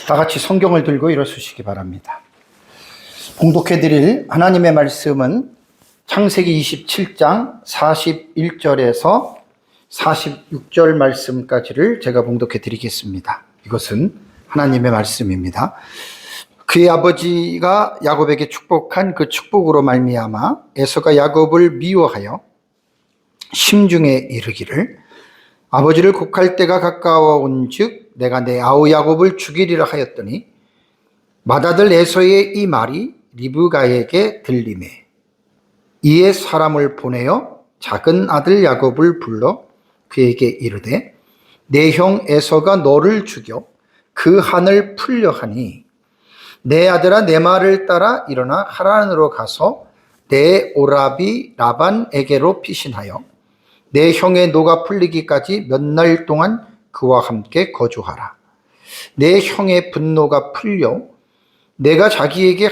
다 같이 성경을 들고 일어서시기 바랍니다. 봉독해 드릴 하나님의 말씀은 창세기 27장 41절에서 46절 말씀까지를 제가 봉독해 드리겠습니다. 이것은 하나님의 말씀입니다. 그의 아버지가 야곱에게 축복한 그 축복으로 말미암아 에서가 야곱을 미워하여 심중에 이르기를 아버지를 곡할 때가 가까워온 즉 내가 내 아우 야곱을 죽이리라 하였더니 맏아들 에서의 이 말이 리브가에게 들리매 이에 사람을 보내어 작은 아들 야곱을 불러 그에게 이르되 내 형 에서가 너를 죽여 그 한을 풀려 하니 내 아들아 내 말을 따라 일어나 하란으로 가서 내 오라비 라반에게로 피신하여 내 형의 노가 풀리기까지 몇 날 동안 그와 함께 거주하라. 내 형의 분노가 풀려 내가 자기에게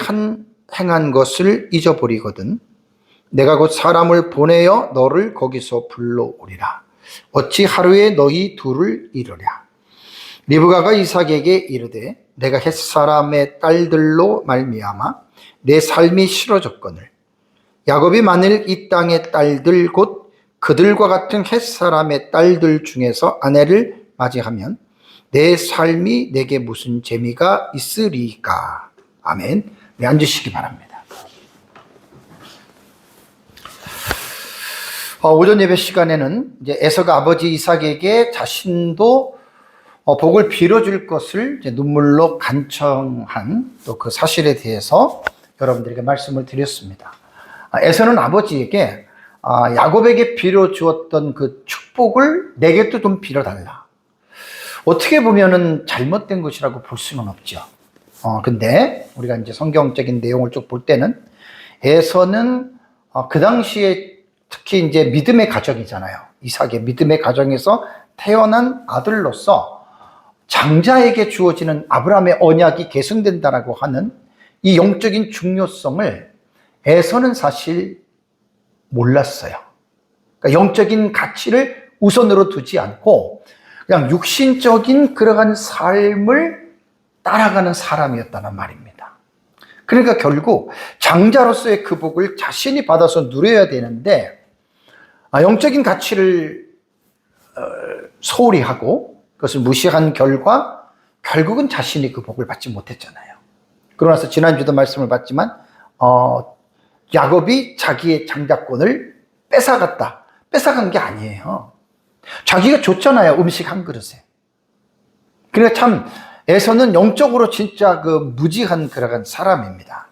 행한 것을 잊어버리거든 내가 곧 사람을 보내어 너를 거기서 불러오리라. 어찌 하루에 너희 둘을 이루랴. 리브가가 이삭에게 이르되 내가 햇사람의 딸들로 말미암아 내 삶이 싫어졌거늘 야곱이 만일 이 땅의 딸들 곧 그들과 같은 햇사람의 딸들 중에서 아내를 맞이하면 내 삶이 내게 무슨 재미가 있으리까. 아멘. 네, 앉으시기 바랍니다. 오전 예배 시간에는 이제 에서가 아버지 이삭에게 자신도 복을 빌어줄 것을 이제 눈물로 간청한 또 그 사실에 대해서 여러분들에게 말씀을 드렸습니다. 에서는 아버지에게 야곱에게 빌어주었던 그 축복을 내게도 좀 빌어달라. 어떻게 보면은 잘못된 것이라고 볼 수는 없죠. 근데 우리가 이제 성경적인 내용을 쭉 볼 때는 에서는 그 당시에 특히 이제 믿음의 가정이잖아요. 이삭의 믿음의 가정에서 태어난 아들로서 장자에게 주어지는 아브라함의 언약이 계승된다라고 하는 이 영적인 중요성을 에서는 사실 몰랐어요. 그러니까 영적인 가치를 우선으로 두지 않고 그냥 육신적인 그러한 삶을 따라가는 사람이었다는 말입니다. 그러니까 결국 장자로서의 그 복을 자신이 받아서 누려야 되는데 영적인 가치를 소홀히 하고 그것을 무시한 결과 결국은 자신이 그 복을 받지 못했잖아요. 그러고 나서 지난주도 말씀을 봤지만 야곱이 자기의 장자권을 뺏어간 게 아니에요. 자기가 줬잖아요. 음식 한 그릇에. 그러니까 참 에서는 영적으로 진짜 그 무지한 그러한 사람입니다.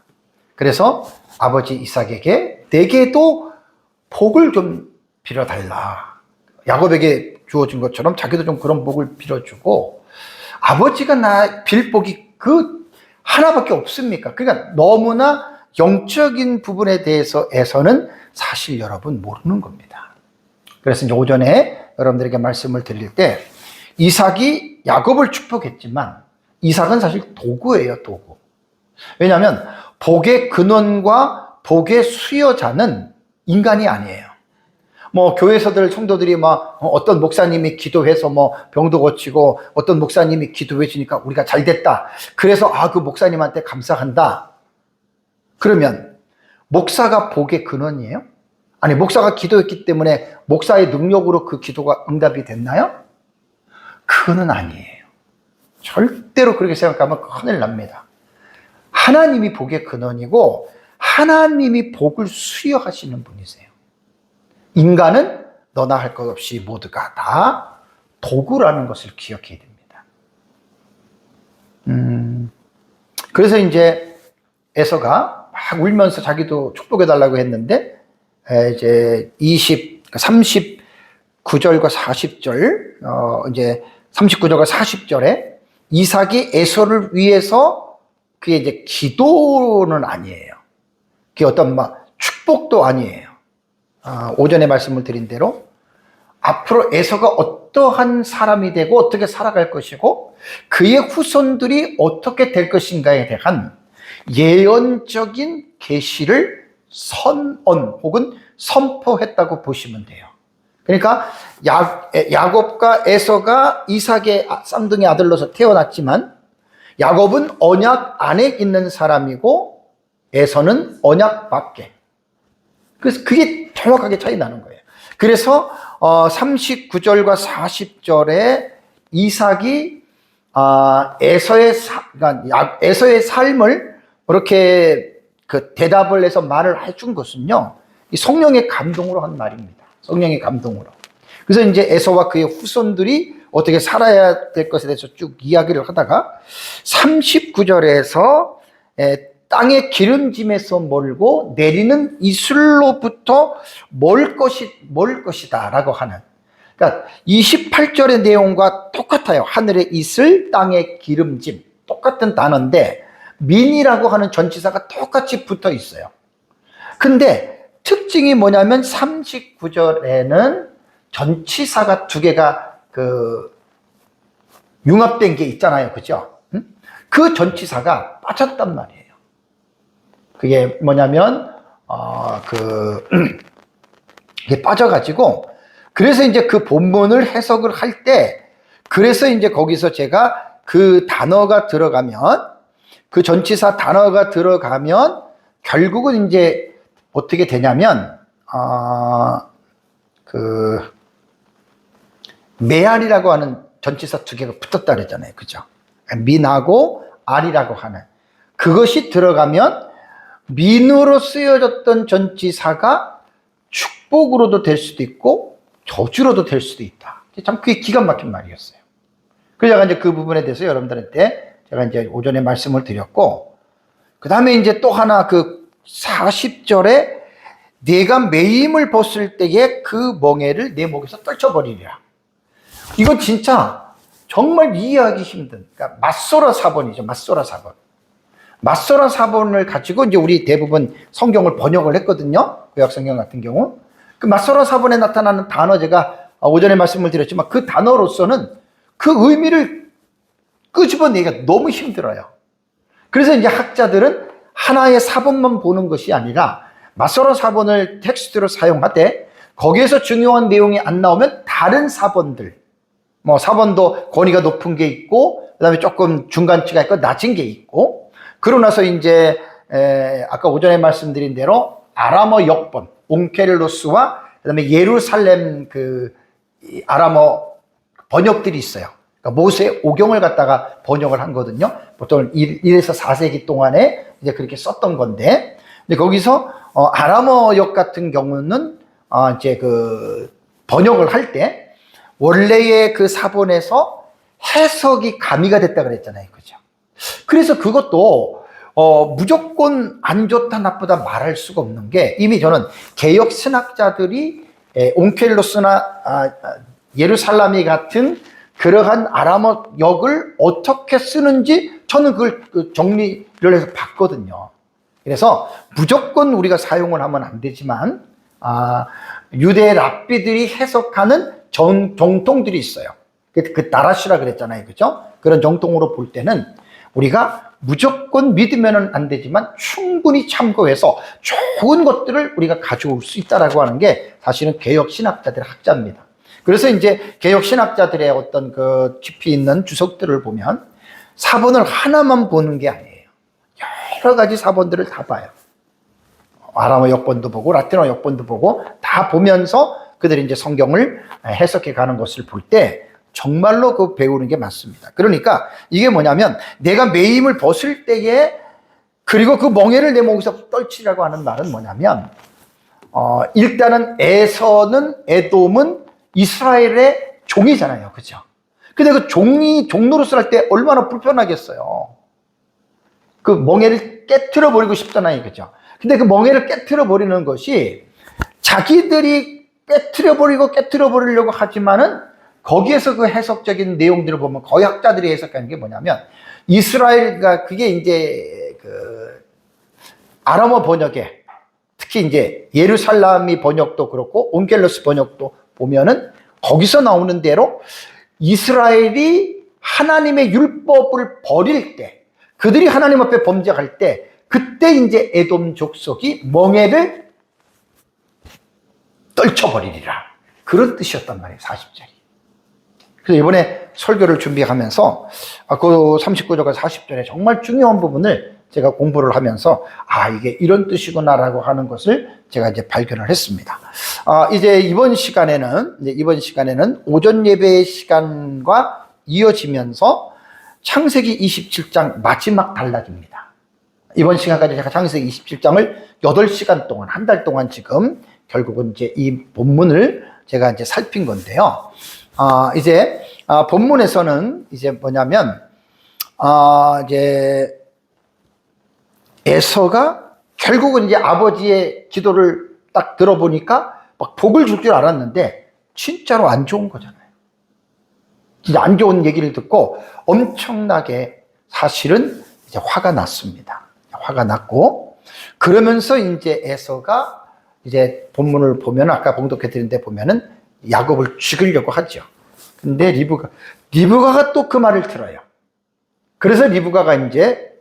그래서 아버지 이삭에게 내게도 복을 좀 빌어달라. 야곱에게 주어진 것처럼 자기도 좀 그런 복을 빌어주고 아버지가 나 빌 복이 그 하나밖에 없습니까? 그러니까 너무나 영적인 부분에 대해서 에서는 사실 여러분 모르는 겁니다. 그래서 이제 오전에 여러분들에게 말씀을 드릴 때 이삭이 야곱을 축복했지만 이삭은 사실 도구예요, 도구. 왜냐하면 복의 근원과 복의 수여자는 인간이 아니에요. 교회에서들 성도들이 어떤 목사님이 기도해서 병도 고치고 어떤 목사님이 기도해 주니까 우리가 잘 됐다. 그래서 그 목사님한테 감사한다. 그러면 목사가 복의 근원이에요? 아니, 목사가 기도했기 때문에 목사의 능력으로 그 기도가 응답이 됐나요? 그거는 아니에요. 절대로 그렇게 생각하면 큰일 납니다. 하나님이 복의 근원이고 하나님이 복을 수여하시는 분이세요. 인간은 너나 할 것 없이 모두가 다 도구라는 것을 기억해야 됩니다. 그래서 이제 에서가 막 울면서 자기도 축복해달라고 했는데 이제 39절과 40절 이제 39절과 40절에 이삭이 에서를 위해서 그게 이제 기도는 아니에요. 그게 어떤 축복도 아니에요. 오전에 말씀을 드린 대로 앞으로 에서가 어떠한 사람이 되고 어떻게 살아갈 것이고 그의 후손들이 어떻게 될 것인가에 대한 예언적인 계시를 선언 혹은 선포했다고 보시면 돼요. 그러니까 야곱과 에서가 이삭의 쌍둥이 아들로서 태어났지만 야곱은 언약 안에 있는 사람이고 에서는 언약 밖에. 그래서 그게 정확하게 차이 나는 거예요. 그래서 39절과 40절에 이삭이 그러니까 에서의 삶을 그렇게 그 대답을 해서 말을 해준 것은요, 이 성령의 감동으로 한 말입니다. 성령의 감동으로. 그래서 이제 에서와 그의 후손들이 어떻게 살아야 될 것에 대해서 쭉 이야기를 하다가 39절에서 땅의 기름짐에서 멀고 내리는 이슬로부터 멀 것이다 라고 하는, 그러니까 28절의 내용과 똑같아요. 하늘의 이슬, 땅의 기름짐, 똑같은 단어인데 민이라고 하는 전치사가 똑같이 붙어 있어요. 근데 특징이 뭐냐면 39절에는 전치사가 두 개가 융합된 게 있잖아요. 그죠? 그 전치사가 빠졌단 말이에요. 그게 뭐냐면, 이게 빠져가지고, 그래서 이제 그 본문을 해석을 할 때, 그래서 이제 거기서 제가 그 단어가 들어가면, 그 전치사 단어가 들어가면, 결국은 이제 어떻게 되냐면, 메알이라고 하는 전치사 두 개가 붙었다 그랬잖아요. 그죠? 민하고 알이라고 하는. 그것이 들어가면, 민으로 쓰여졌던 전치사가 축복으로도 될 수도 있고 저주로도 될 수도 있다. 참 그게 기가 막힌 말이었어요. 그래서 제가 이제 그 부분에 대해서 여러분들한테 제가 이제 오전에 말씀을 드렸고, 그 다음에 이제 또 하나 40절에 내가 매임을 벗을 때에 그 멍에를 내 목에서 떨쳐버리리라. 이건 진짜 정말 이해하기 힘든, 그러니까 맞소라 사본이죠. 맞소라 사본. 맞소라 사본을 가지고 이제 우리 대부분 성경을 번역을 했거든요. 구약 성경 같은 경우. 그 맞소라 사본에 나타나는 단어, 제가 오전에 말씀을 드렸지만 그 단어로서는 그 의미를 끄집어내기가 너무 힘들어요. 그래서 이제 학자들은 하나의 사본만 보는 것이 아니라 맞소라 사본을 텍스트로 사용하되 거기에서 중요한 내용이 안 나오면 다른 사본들, 뭐 사본도 권위가 높은 게 있고 그다음에 조금 중간치가 있고 낮은 게 있고, 그러고 나서 이제 아까 오전에 말씀드린 대로 아람어 역본, 옹켈로스와 그다음에 예루살렘 아람어 번역들이 있어요. 그러니까 모세 오경을 갖다가 번역을 한 거거든요. 보통 1에서 4세기 동안에 이제 그렇게 썼던 건데, 근데 거기서 아람어역 같은 경우는 이제 번역을 할 때 원래의 그 사본에서 해석이 가미가 됐다 그랬잖아요. 그죠? 그래서 그것도 무조건 안 좋다 나쁘다 말할 수가 없는 게, 이미 저는 개역 신학자들이 옹켈로스나 예루살렘이 같은 그러한 아람어 역을 어떻게 쓰는지 저는 그걸 정리를 해서 봤거든요. 그래서 무조건 우리가 사용을 하면 안 되지만 유대 랍비들이 해석하는 정통들이 있어요. 그 다라시라 그랬잖아요. 그죠? 그런 정통으로 볼 때는 우리가 무조건 믿으면 안 되지만 충분히 참고해서 좋은 것들을 우리가 가져올 수 있다라고 하는 게 사실은 개역 신학자들의 학자입니다. 그래서 이제 개역 신학자들의 어떤 깊이 있는 주석들을 보면 사본을 하나만 보는 게 아니에요. 여러 가지 사본들을 다 봐요. 아람어 역본도 보고 라틴어 역본도 보고 다 보면서 그들이 이제 성경을 해석해 가는 것을 볼 때 정말로 배우는 게 맞습니다. 그러니까 이게 뭐냐면 내가 매임을 벗을 때에, 그리고 그 멍에를 내 목에서 떨치라고 하는 말은 뭐냐면 일단은 에돔은 이스라엘의 종이잖아요. 그죠? 근데 그 종로로서 할 때 얼마나 불편하겠어요. 그 멍에를 깨트려 버리고 싶잖아요. 그죠? 근데 그 멍에를 깨트려 버리는 것이 자기들이 깨트려 버리려고 하지만은 거기에서 그 해석적인 내용들을 보면 거의 학자들이 해석하는 게 뭐냐면, 이스라엘과 그게 이제 아람어 번역에 특히 이제 예루살렘이 번역도 그렇고 온켈로스 번역도 보면은 거기서 나오는 대로 이스라엘이 하나님의 율법을 버릴 때, 그들이 하나님 앞에 범죄할 때, 그때 이제 에돔 족속이 멍에를 떨쳐버리리라, 그런 뜻이었단 말이에요. 40절이. 그래서 이번에 설교를 준비하면서 그 39절과 40절에 정말 중요한 부분을 제가 공부를 하면서 이게 이런 뜻이구나라고 하는 것을 제가 이제 발견을 했습니다. 이제 이번 시간에는 오전 예배 시간과 이어지면서 창세기 27장 마지막 단락입니다. 이번 시간까지 제가 창세기 27장을 8시간 동안, 한 달 동안 지금 결국은 이제 이 본문을 제가 이제 살핀 건데요. 이제 본문에서는 이제 뭐냐면 이제 에서가 결국은 이제 아버지의 기도를 딱 들어보니까 막 복을 줄 줄 알았는데 진짜로 안 좋은 거잖아요. 진짜 안 좋은 얘기를 듣고 엄청나게 사실은 이제 화가 났습니다. 화가 났고, 그러면서 이제 에서가 이제 본문을 보면, 아까 봉독해 드린데 보면은 야곱을 죽이려고 하죠. 근데 리브가가 또 그 말을 들어요. 그래서 리브가가 이제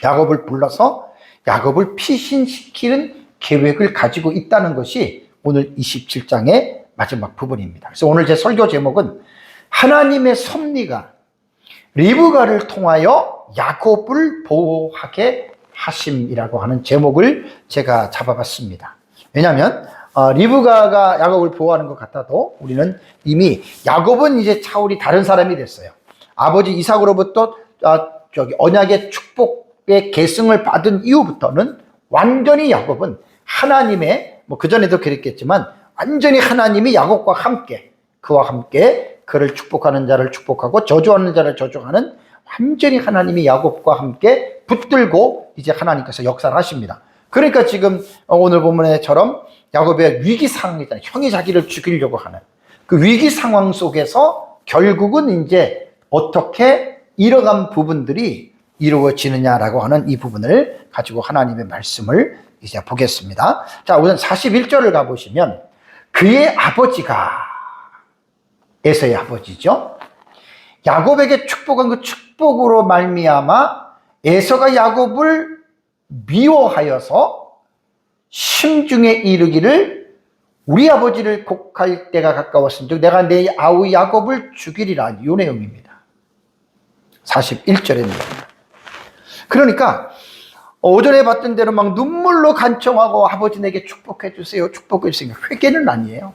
야곱을 불러서 야곱을 피신시키는 계획을 가지고 있다는 것이 오늘 27장의 마지막 부분입니다. 그래서 오늘 제 설교 제목은 하나님의 섭리가 리브가를 통하여 야곱을 보호하게 하심이라고 하는 제목을 제가 잡아봤습니다. 왜냐하면 리브가가 야곱을 보호하는 것 같아도 우리는 이미 야곱은 이제 차후리 다른 사람이 됐어요. 아버지 이삭으로부터 언약의 축복의 계승을 받은 이후부터는 완전히 야곱은 하나님의, 그전에도 그랬겠지만 완전히 하나님이 야곱과 함께, 그와 함께 그를 축복하는 자를 축복하고 저주하는 자를 저주하는, 완전히 하나님이 야곱과 함께 붙들고 이제 하나님께서 역사를 하십니다. 그러니까 지금 오늘 본문에처럼 야곱의 위기 상황이잖아요. 형이 자기를 죽이려고 하는 그 위기 상황 속에서 결국은 이제 어떻게 잃어간 부분들이 이루어지느냐라고 하는 이 부분을 가지고 하나님의 말씀을 이제 보겠습니다. 자, 우선 41절을 가보시면 그의 아버지가, 에서의 아버지죠, 야곱에게 축복한 그 축복으로 말미암아 에서가 야곱을 미워하여서 심중에 이르기를 우리 아버지를 곡할 때가 가까웠은즉 내가 내 아우 야곱을 죽이리라, 이 내용입니다. 41절입니다. 그러니까 오전에 봤던 대로 막 눈물로 간청하고 아버지 내게 축복해 주세요, 축복해 주세요. 회개는 아니에요.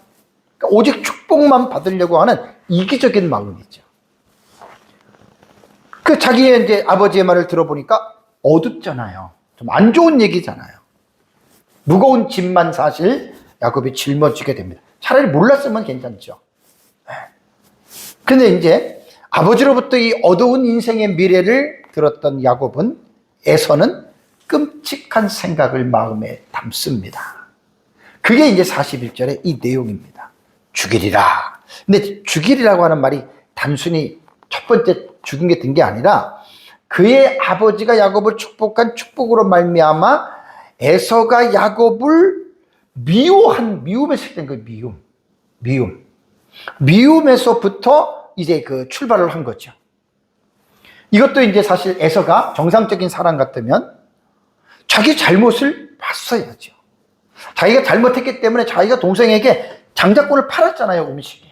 그러니까 오직 축복만 받으려고 하는 이기적인 마음이죠. 그 자기의 이제 아버지의 말을 들어보니까 어둡잖아요. 좀 안 좋은 얘기잖아요. 무거운 짐만 사실 야곱이 짊어지게 됩니다. 차라리 몰랐으면 괜찮죠. 그런데 이제 아버지로부터 이 어두운 인생의 미래를 들었던 야곱은, 에서는 끔찍한 생각을 마음에 담습니다. 그게 이제 41절의 이 내용입니다. 죽이리라. 근데 죽이리라고 하는 말이 단순히 첫 번째 죽은 게 든 게 아니라 그의 아버지가 야곱을 축복한 축복으로 말미암아 에서가 야곱을 미움에서 시작된 그 미움에서부터 이제 그 출발을 한 거죠. 이것도 이제 사실 에서가 정상적인 사람 같으면 자기 잘못을 봤어야죠. 자기가 잘못했기 때문에 자기가 동생에게 장자권을 팔았잖아요, 음식에.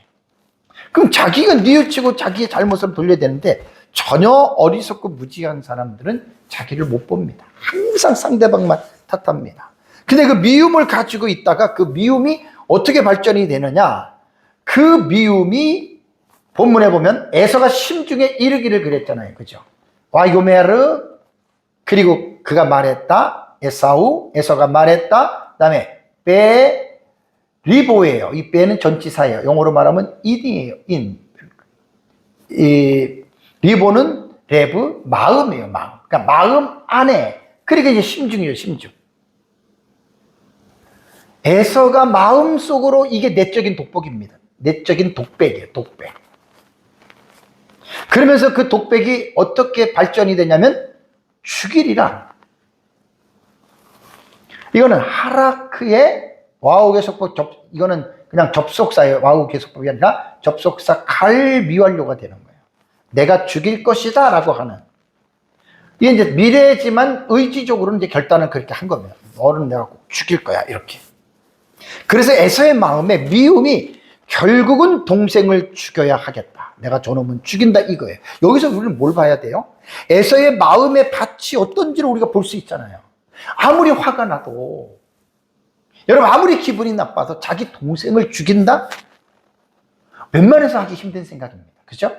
그럼 자기가 뉘우치고 자기의 잘못을 돌려야 되는데 전혀 어리석고 무지한 사람들은 자기를 못 봅니다. 항상 상대방만 탓합니다. 근데 그 미움을 가지고 있다가 그 미움이 어떻게 발전이 되느냐, 그 미움이 본문에 보면 에서가 심중에 이르기를 그랬잖아요. 그죠? 와이고메르, 그리고 그가 말했다, 에서가 말했다, 그 다음에 베 리보예요. 이 베는 전치사예요. 영어로 말하면 인이에요. 이 리보는 레브, 마음이에요. 마음. 그러니까 마음 안에. 그러니까 이제 심중이에요. 심중. 에서가 마음속으로, 이게 내적인 독백입니다. 내적인 독백이에요. 독백. 그러면서 그 독백이 어떻게 발전이 되냐면 죽이리라. 이거는 하라크의 와우계속법, 이거는 그냥 접속사예요. 와우계속법이 아니라 접속사 갈미완료가 되는 거예요. 내가 죽일 것이다 라고 하는. 이게 이제 미래지만 의지적으로는 이제 결단을 그렇게 한 겁니다. 너는 내가 꼭 죽일 거야, 이렇게. 그래서 에서의 마음에 미움이 결국은 동생을 죽여야 하겠다. 내가 저놈은 죽인다 이거예요. 여기서 우리는 뭘 봐야 돼요? 에서의 마음의 밭이 어떤지를 우리가 볼 수 있잖아요. 아무리 화가 나도, 여러분 아무리 기분이 나빠도 자기 동생을 죽인다? 웬만해서 하기 힘든 생각입니다. 그죠?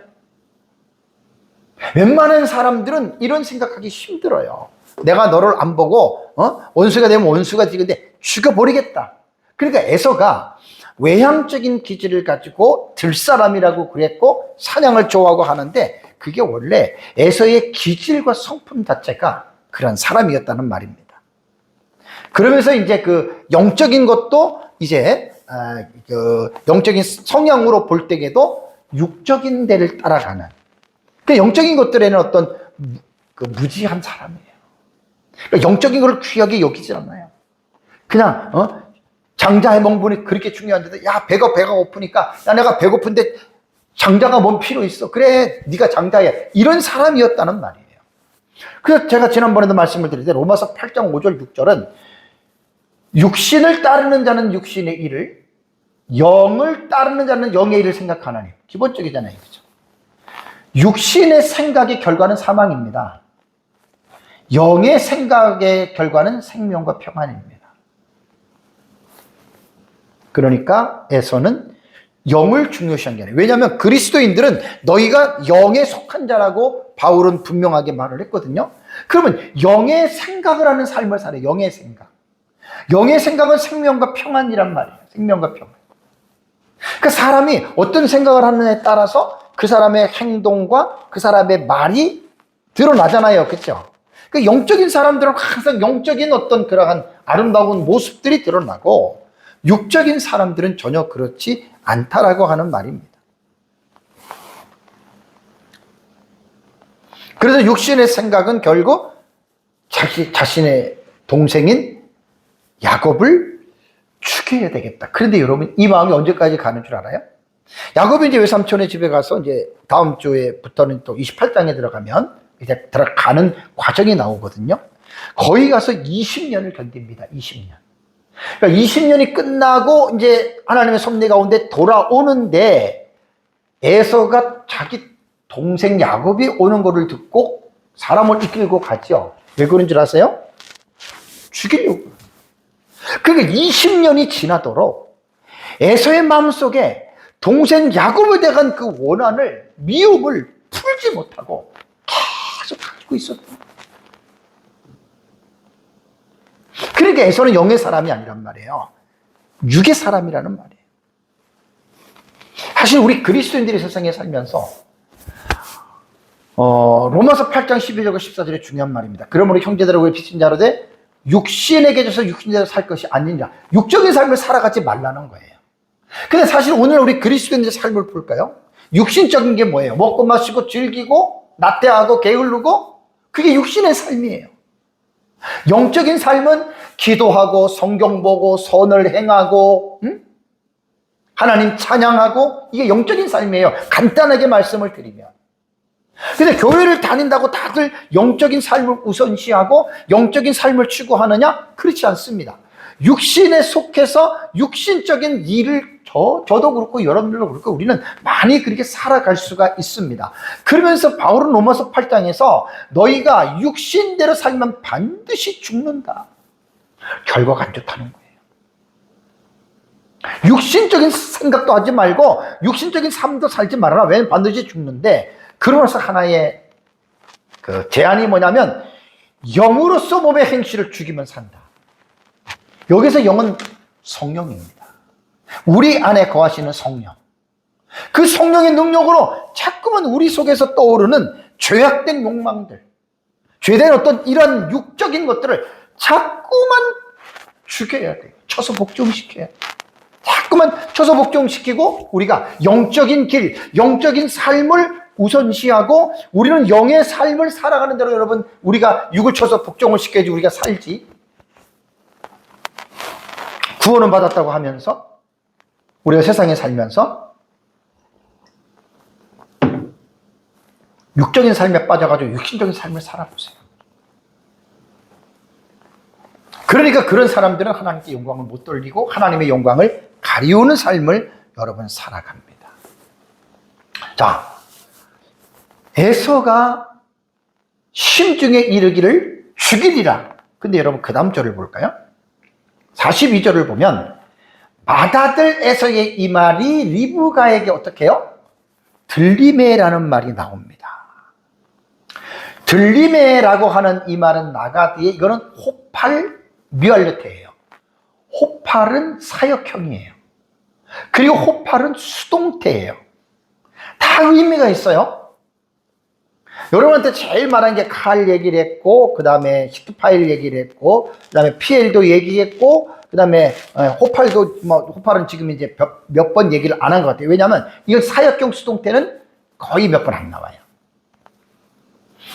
웬만한 사람들은 이런 생각하기 힘들어요. 내가 너를 안 보고 원수가 되면 원수가 되는데 죽여버리겠다. 그러니까 에서가 외향적인 기질을 가지고 들사람이라고 그랬고 사냥을 좋아하고 하는데, 그게 원래 에서의 기질과 성품 자체가 그런 사람이었다는 말입니다. 그러면서 이제 그 영적인 것도 이제 그 영적인 성향으로 볼 때에도 육적인 데를 따라가는, 그 영적인 것들에는 어떤 그 무지한 사람이에요. 그러니까 영적인 걸 귀하게 여기지 않아요. 그냥 장자의 명분이 그렇게 중요한데도, 야 배가 고프니까, 야 내가 배고픈데 장자가 뭔 필요 있어, 그래 네가 장자야, 이런 사람이었다는 말이에요. 그래서 제가 지난번에도 말씀을 드릴 때 로마서 8장 5절 6절은 육신을 따르는 자는 육신의 일을, 영을 따르는 자는 영의 일을 생각하나니, 기본적이잖아요. 그죠? 육신의 생각의 결과는 사망입니다. 영의 생각의 결과는 생명과 평안입니다. 그러니까 에서는 영을 중요시한 게 아니에요. 왜냐하면 그리스도인들은 너희가 영에 속한 자라고 바울은 분명하게 말을 했거든요. 그러면 영의 생각을 하는 삶을 살아요. 영의 생각. 영의 생각은 생명과 평안이란 말이에요. 생명과 평안. 그러니까 사람이 어떤 생각을 하느냐에 따라서 그 사람의 행동과 그 사람의 말이 드러나잖아요. 그렇죠? 그 영적인 사람들은 항상 영적인 어떤 그러한 아름다운 모습들이 드러나고, 육적인 사람들은 전혀 그렇지 않다라고 하는 말입니다. 그래서 육신의 생각은 결국 자신의 동생인 야곱을 죽여야 되겠다. 그런데 여러분, 이 마음이 언제까지 가는 줄 알아요? 야곱이 이제 외삼촌의 집에 가서 이제 다음 주에부터는 또 28장에 들어가면 이제 들어가는 과정이 나오거든요. 거기 가서 20년을 견딥니다. 20년. 그러니까 20년이 끝나고 이제 하나님의 섭리 가운데 돌아오는데, 에서가 자기 동생 야곱이 오는 거를 듣고 사람을 이끌고 가죠. 왜 그런 줄 아세요? 죽이려고. 그러니까 20년이 지나도록 에서의 마음속에 동생 야곱에 대한 그 원한을, 미움을 풀지 못하고 계속 가지고 있었다. 그러니까 에서는 영의 사람이 아니란 말이에요. 육의 사람이라는 말이에요. 사실 우리 그리스도인들이 세상에 살면서 로마서 8장 12절과 14절에 중요한 말입니다. 그러므로 형제들아 우리 빚진 자로 돼 육신에게 져서 육신대로 살 것이 아니냐. 육적인 삶을 살아가지 말라는 거예요. 근데 사실 오늘 우리 그리스도인들의 삶을 볼까요? 육신적인 게 뭐예요? 먹고 마시고 즐기고 나태하고 게으르고, 그게 육신의 삶이에요. 영적인 삶은 기도하고 성경 보고 선을 행하고 하나님 찬양하고, 이게 영적인 삶이에요. 간단하게 말씀을 드리면. 근데 교회를 다닌다고 다들 영적인 삶을 우선시하고 영적인 삶을 추구하느냐? 그렇지 않습니다. 육신에 속해서 육신적인 일을 저도 그렇고 여러분들도 그렇고 우리는 많이 그렇게 살아갈 수가 있습니다. 그러면서 바울은 로마서 8장에서 너희가 육신대로 살면 반드시 죽는다. 결과가 안 좋다는 거예요. 육신적인 생각도 하지 말고 육신적인 삶도 살지 말아라. 왜냐면 반드시 죽는데, 그러면서 하나의 그 제안이 뭐냐면, 영으로서 몸의 행실을 죽이면 산다. 여기서 영은 성령입니다. 우리 안에 거하시는 성령. 그 성령의 능력으로 자꾸만 우리 속에서 떠오르는 죄악된 욕망들, 죄된 어떤 이런 육적인 것들을 자꾸만 죽여야 돼요. 쳐서 복종시켜야 돼요. 자꾸만 쳐서 복종시키고 우리가 영적인 길, 영적인 삶을 우선시하고, 우리는 영의 삶을 살아가는 대로 여러분, 우리가 육을 쳐서 복종을 시켜야지 우리가 살지. 구원은 받았다고 하면서 우리가 세상에 살면서 육적인 삶에 빠져가지고 육신적인 삶을 살아보세요. 그러니까 그런 사람들은 하나님께 영광을 못 돌리고 하나님의 영광을 가리우는 삶을 여러분 살아갑니다. 자, 에서가 심중에 이르기를 죽이리라. 근데 여러분 그 다음 절을 볼까요? 42절을 보면 맏아들 에서의 이 말이 리브가에게 어떻게 해요? 들리매라는 말이 나옵니다. 들리매라고 하는 이 말은 나가디에 이거는 호팔 미알르테예요. 호팔은 사역형이에요. 그리고 호팔은 수동태예요. 다 의미가 있어요. 여러분한테 제일 말한 게 칼 얘기를 했고, 그 다음에 히트파일 얘기를 했고, 그 다음에 피엘도 얘기했고, 그 다음에 호팔도, 호팔은 지금 이제 몇 번 얘기를 안 한 것 같아요. 왜냐하면 이건 사역형 수동태는 거의 몇 번 안 나와요.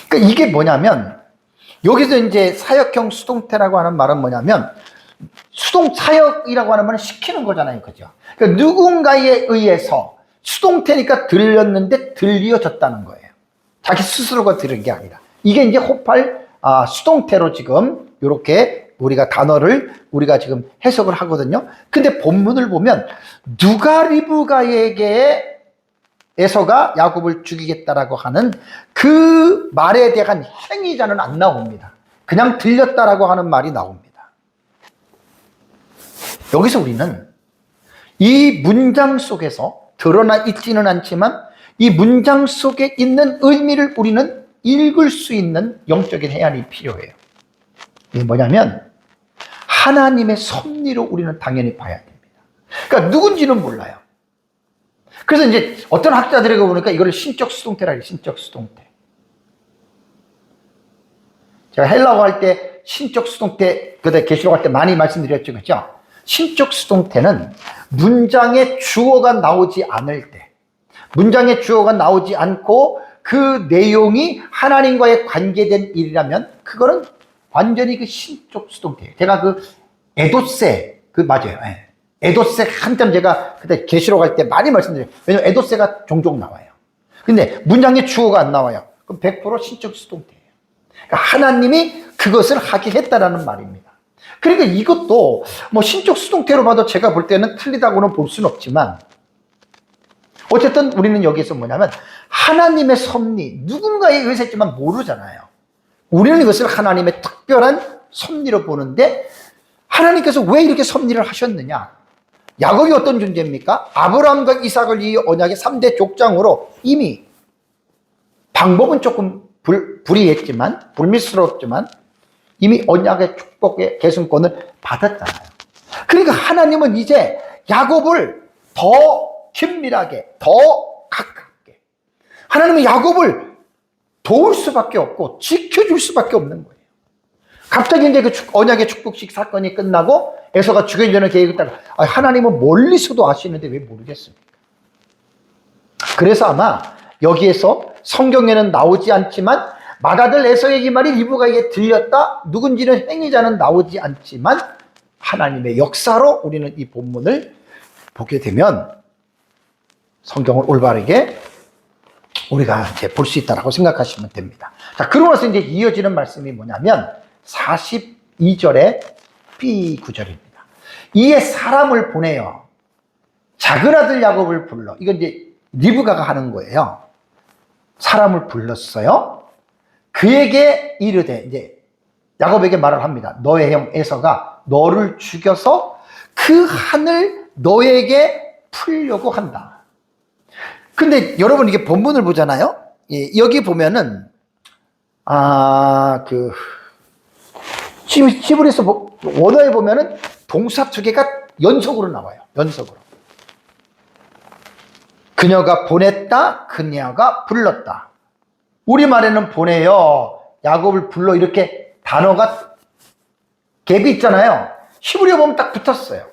그러니까 이게 뭐냐면, 여기서 이제 사역형 수동태라고 하는 말은 뭐냐면, 사역이라고 하는 말은 시키는 거잖아요. 그죠? 그러니까 누군가에 의해서 수동태니까 들렸는데 들려졌다는 거예요. 자기 스스로가 들은 게 아니라. 이게 이제 호팔, 수동태로 지금 이렇게 우리가 단어를 우리가 지금 해석을 하거든요. 근데 본문을 보면 누가 리브가에게 에서가 야곱을 죽이겠다라고 하는 그 말에 대한 행위자는 안 나옵니다. 그냥 들렸다라고 하는 말이 나옵니다. 여기서 우리는 이 문장 속에서 드러나 있지는 않지만 이 문장 속에 있는 의미를 우리는 읽을 수 있는 영적인 해안이 필요해요. 이게 뭐냐면 하나님의 섭리로 우리는 당연히 봐야 됩니다. 그러니까 누군지는 몰라요. 그래서 이제 어떤 학자들에게 보니까 이걸 신적 수동태라 해요. 신적 수동태. 제가 헬라어 할 때 신적 수동태, 그때 계시록 할 때 많이 말씀드렸죠. 그렇죠? 신적 수동태는 문장에 주어가 나오지 않을 때, 문장에 주어가 나오지 않고 그 내용이 하나님과의 관계된 일이라면 그거는 완전히 그 신적 수동태예요. 제가 그 에도세, 맞아요. 예. 에도세 한참 제가 그때 계시록 할 때 많이 말씀드려요. 왜냐면 에도세가 종종 나와요. 근데 문장에 주어가 안 나와요. 그럼 100% 신적 수동태예요. 그러니까 하나님이 그것을 하게 했다라는 말입니다. 그러니까 이것도 뭐 신적 수동태로 봐도 제가 볼 때는 틀리다고는 볼 수는 없지만 어쨌든 우리는 여기서 뭐냐면 하나님의 섭리, 누군가에 의해서 했지만 모르잖아요. 우리는 이것을 하나님의 특별한 섭리로 보는데 하나님께서 왜 이렇게 섭리를 하셨느냐? 야곱이 어떤 존재입니까? 아브라함과 이삭을 이어 언약의 3대 족장으로 이미 방법은 조금 불이했지만 불미스러웠지만 이미 언약의 축복의 계승권을 받았잖아요. 그러니까 하나님은 이제 야곱을 더 긴밀하게, 더 가깝게. 하나님은 야곱을 도울 수밖에 없고 지켜줄 수밖에 없는 거예요. 갑자기 이제 그 언약의 축복식 사건이 끝나고 에서가 죽이려는 계획을 따라 하나님은 멀리서도 아시는데 왜 모르겠습니까? 그래서 아마 여기에서 성경에는 나오지 않지만 맏아들 에서의 이 말이 리브가에게 들렸다. 누군지는 행위자는 나오지 않지만 하나님의 역사로 우리는 이 본문을 보게 되면 성경을 올바르게 우리가 이제 볼 수 있다라고 생각하시면 됩니다. 자, 그러고 나서 이제 이어지는 말씀이 뭐냐면 42절의 B 구절입니다. 이에 사람을 보내요. 작은 아들 야곱을 불러. 이건 이제 리브가가 하는 거예요. 사람을 불렀어요. 그에게 이르되, 이제 야곱에게 말을 합니다. 너의 형 에서가 너를 죽여서 그 한을 너에게 풀려고 한다. 근데 여러분 이게 본문을 보잖아요. 여기 보면은 지금 히브리서 원어에 보면은 동사 두 개가 연속으로 나와요. 연속으로. 그녀가 보냈다, 그녀가 불렀다. 우리말에는 보내요, 야곱을 불러, 이렇게 단어가 갭이 있잖아요. 히브리어 보면 딱 붙었어요.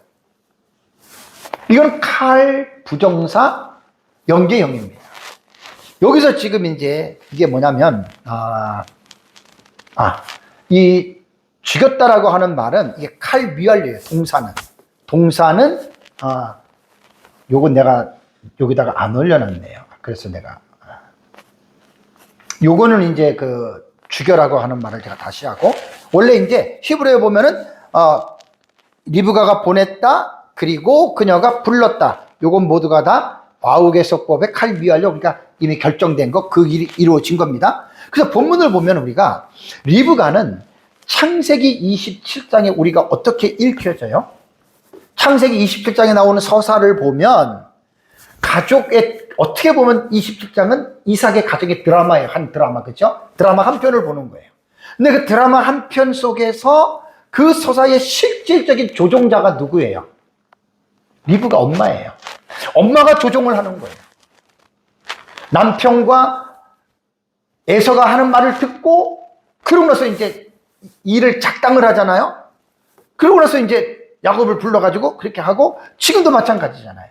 이건 칼 부정사 연계형입니다. 여기서 지금 이제 이게 뭐냐면 이 죽였다라고 하는 말은 이게 칼 미완료예요. 동사는 요건 내가 여기다가 안 올려놨네요. 그래서 내가 요거는 이제 그 죽여라고 하는 말을 제가 다시 하고, 원래 이제 히브리어에 보면은 리브가가 보냈다, 그리고 그녀가 불렀다, 요건 모두가 다 와우개석법의 칼미완료, 그러니까 이미 결정된 거, 그 일이 이루어진 겁니다. 그래서 본문을 보면 우리가 리브가는 창세기 27장에 우리가 어떻게 읽혀져요? 창세기 27장에 나오는 서사를 보면 가족의, 어떻게 보면 27장은 이삭의 가족의 드라마예요. 한 드라마, 그죠? 드라마 한 편을 보는 거예요. 근데 그 드라마 한 편 속에서 그 서사의 실질적인 조종자가 누구예요? 리브가 엄마예요. 엄마가 조종을 하는 거예요. 남편과 에서가 하는 말을 듣고, 그러고 나서 이제 일을 작당을 하잖아요. 그러고 나서 이제 야곱을 불러가지고 그렇게 하고, 지금도 마찬가지잖아요.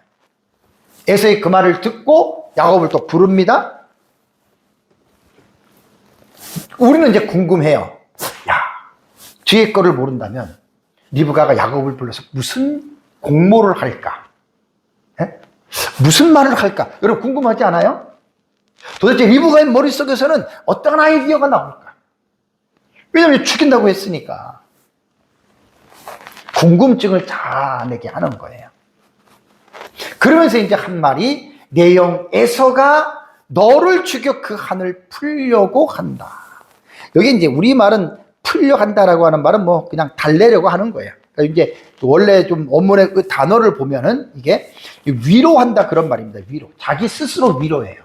에서의 그 말을 듣고 야곱을 또 부릅니다. 우리는 이제 궁금해요. 야, 뒤에 거를 모른다면 리브가가 야곱을 불러서 무슨 공모를 할까? 에? 무슨 말을 할까? 여러분 궁금하지 않아요? 도대체 리브가의 머릿속에서는 어떤 아이디어가 나올까? 왜냐하면 죽인다고 했으니까. 궁금증을 자아내게 하는 거예요. 그러면서 이제 한 말이, 내 영 에서가 너를 죽여 그 한을 풀려고 한다. 여기 이제 우리말은 풀려 한다라고 하는 말은 뭐 그냥 달래려고 하는 거예요. 그러니까 이제 원래 좀 원문의 그 단어를 보면은 이게 위로한다 그런 말입니다. 위로. 자기 스스로 위로해요.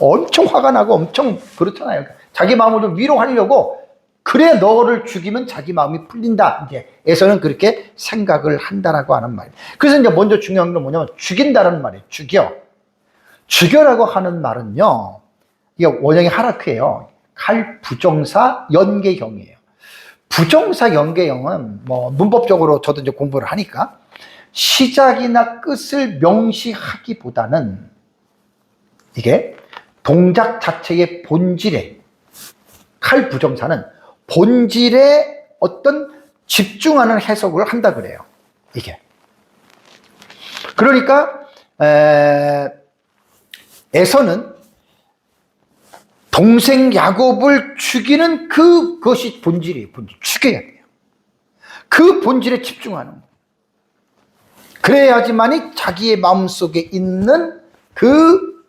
엄청 화가 나고 엄청 그렇잖아요. 자기 마음을 좀 위로하려고, 그래 너를 죽이면 자기 마음이 풀린다. 이제 에서는 그렇게 생각을 한다라고 하는 말이에요. 그래서 이제 먼저 중요한 건 뭐냐면 죽인다라는 말이에요. 죽여라고 하는 말은요, 이게 원형이 하라크예요. 칼 부정사 연계형이에요. 부정사 연계형은 뭐 문법적으로 저도 이제 공부를 하니까 시작이나 끝을 명시하기보다는 이게 동작 자체의 본질에, 칼 부정사는 본질에 어떤 집중하는 해석을 한다 그래요. 이게. 그러니까 에서는 동생 야곱을 죽이는 그것이 본질이에요. 본질. 죽여야 돼요. 그 본질에 집중하는 거예요. 그래야지만이 자기의 마음속에 있는 그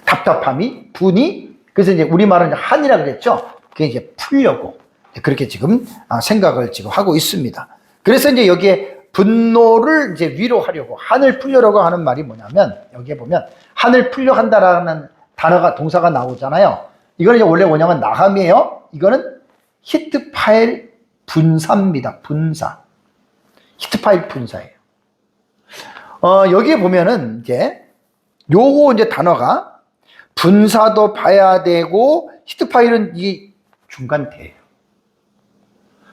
답답함이, 분이, 그래서 이제 우리말은 한이라 그랬죠. 그게 이제 풀려고 그렇게 지금 생각을 지금 하고 있습니다. 그래서 이제 여기에 분노를 이제 위로하려고, 한을 풀려고 하는 말이 뭐냐면, 여기에 보면 한을 풀려 한다라는 단어가, 동사가 나오잖아요. 이거는 이제 원래 원형은 나함이에요. 이거는 히트 파일 분사입니다. 분사. 히트 파일 분사예요. 여기에 보면은 이제 요거 이제 단어가 분사도 봐야 되고, 히트 파일은 이 중간태예요.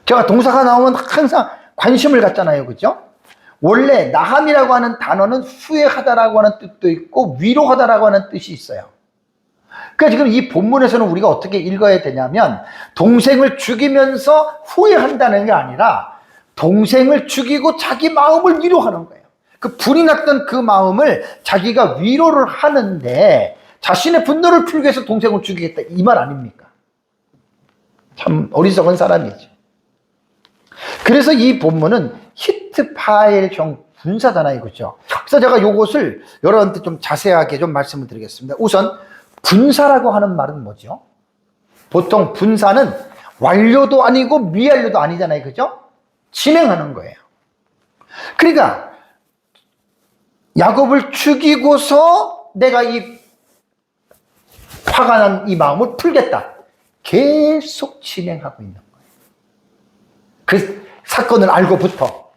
제가 동사가 나오면 항상 관심을 갖잖아요. 그죠? 원래 나함이라고 하는 단어는 후회하다라고 하는 뜻도 있고 위로하다라고 하는 뜻이 있어요. 그러니까 지금 이 본문에서는 우리가 어떻게 읽어야 되냐면, 동생을 죽이면서 후회한다는 게 아니라 동생을 죽이고 자기 마음을 위로하는 거예요. 그 불이 났던 그 마음을 자기가 위로를 하는데, 자신의 분노를 풀기 위해서 동생을 죽이겠다, 이 말 아닙니까? 참 어리석은 사람이죠. 그래서 이 본문은 히트 파일형 분사잖아요. 그죠? 그래서 제가 이것을 여러분한테 좀 자세하게 좀 말씀을 드리겠습니다. 우선 분사라고 하는 말은 뭐죠? 보통 분사는 완료도 아니고 미완료도 아니잖아요. 그죠? 진행하는 거예요. 그러니까 야곱을 죽이고서 내가 이 화가 난 이 마음을 풀겠다, 계속 진행하고 있는 거예요. 그 사건을 알고부터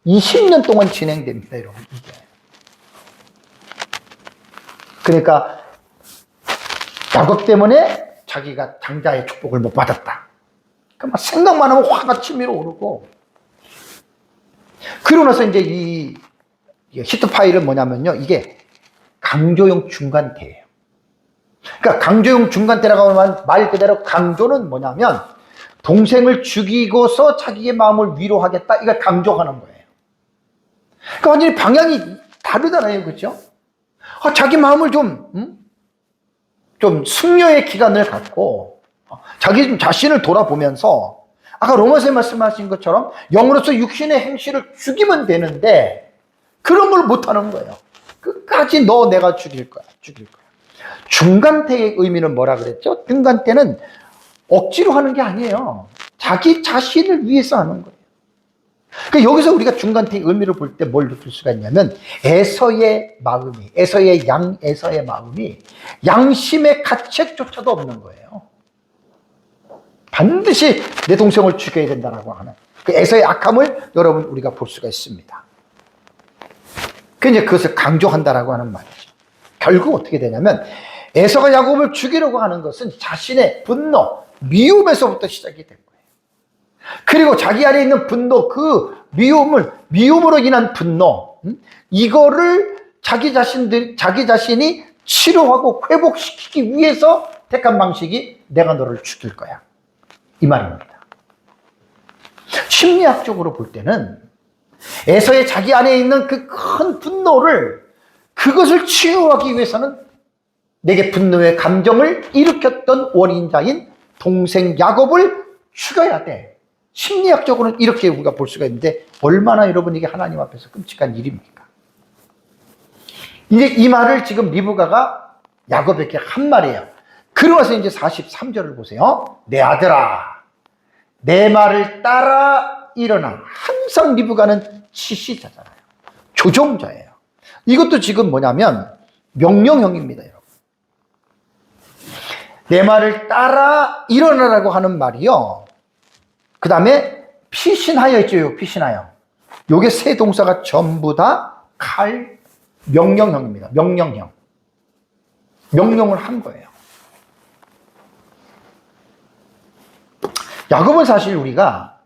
20년 동안 진행됩니다, 여러분. 이게. 그러니까 야곱 때문에 자기가 장자의 축복을 못 받았다. 그러니까 생각만 하면 화가 치밀어 오르고, 그러고 나서 이제 이 히트 파일은 뭐냐면요, 이게 강조용 중간태예요. 그러니까 강조용 중간태라고 하면 말 그대로 강조는 뭐냐면 동생을 죽이고서 자기의 마음을 위로하겠다, 이걸 강조하는 거예요. 그러니까 완전히 방향이 다르잖아요. 그렇죠? 자기 마음을 좀 숙려의 기간을 갖고 자기 자신을 돌아보면서, 아까 로마서에 말씀하신 것처럼 영으로서 육신의 행실을 죽이면 되는데 그런 걸 못하는 거예요. 끝까지 너 내가 죽일 거야. 중간태의 의미는 뭐라 그랬죠? 중간태는 억지로 하는 게 아니에요. 자기 자신을 위해서 하는 거예요. 그러니까 여기서 우리가 중간태의 의미를 볼 때 뭘 느낄 수가 있냐면 에서의 마음이, 에서의 마음이 양심의 가책조차도 없는 거예요. 반드시 내 동생을 죽여야 된다라고 하는 그 에서의 악함을 여러분 우리가 볼 수가 있습니다. 그것을 강조한다라고 하는 말이죠. 결국 어떻게 되냐면 에서가 야곱을 죽이려고 하는 것은 자신의 분노, 미움에서부터 시작이 된 거예요. 그리고 자기 안에 있는 분노, 그 미움으로 인한 분노, 이거를 자기 자신이 치료하고 회복시키기 위해서 택한 방식이 내가 너를 죽일 거야. 이 말입니다. 심리학적으로 볼 때는 에서의 자기 안에 있는 그 큰 분노를 그것을 치유하기 위해서는 내게 분노의 감정을 일으켰던 원인자인 동생 야곱을 죽여야 돼. 심리학적으로는 이렇게 우리가 볼 수가 있는데 얼마나 여러분 이게 하나님 앞에서 끔찍한 일입니까? 이제 이 말을 지금 리브가가 야곱에게 한 말이에요. 그러면서 이제 43절을 보세요. 내 아들아, 내 말을 따라 일어나. 항상 리브가는 지시자잖아요. 조종자예요. 이것도 지금 뭐냐면 명령형입니다, 여러분. 내 말을 따라 일어나라고 하는 말이요. 그 다음에 피신하여 있죠. 피신하여. 요게 세 동사가 전부 다 명령형입니다. 명령형. 명령을 한 거예요. 야곱은 사실 우리가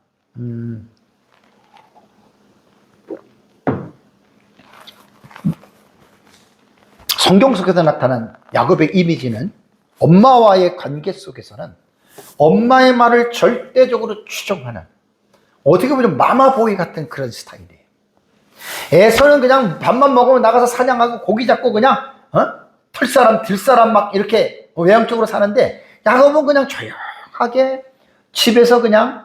성경 속에서 나타난 야곱의 이미지는 엄마와의 관계 속에서는 엄마의 말을 절대적으로 추종하는, 어떻게 보면 마마보이 같은 그런 스타일이에요. 에서는 그냥 밥만 먹으면 나가서 사냥하고 고기 잡고 그냥 털사람 들사람 막 이렇게 외향적으로 사는데, 야곱은 그냥 조용하게 집에서 그냥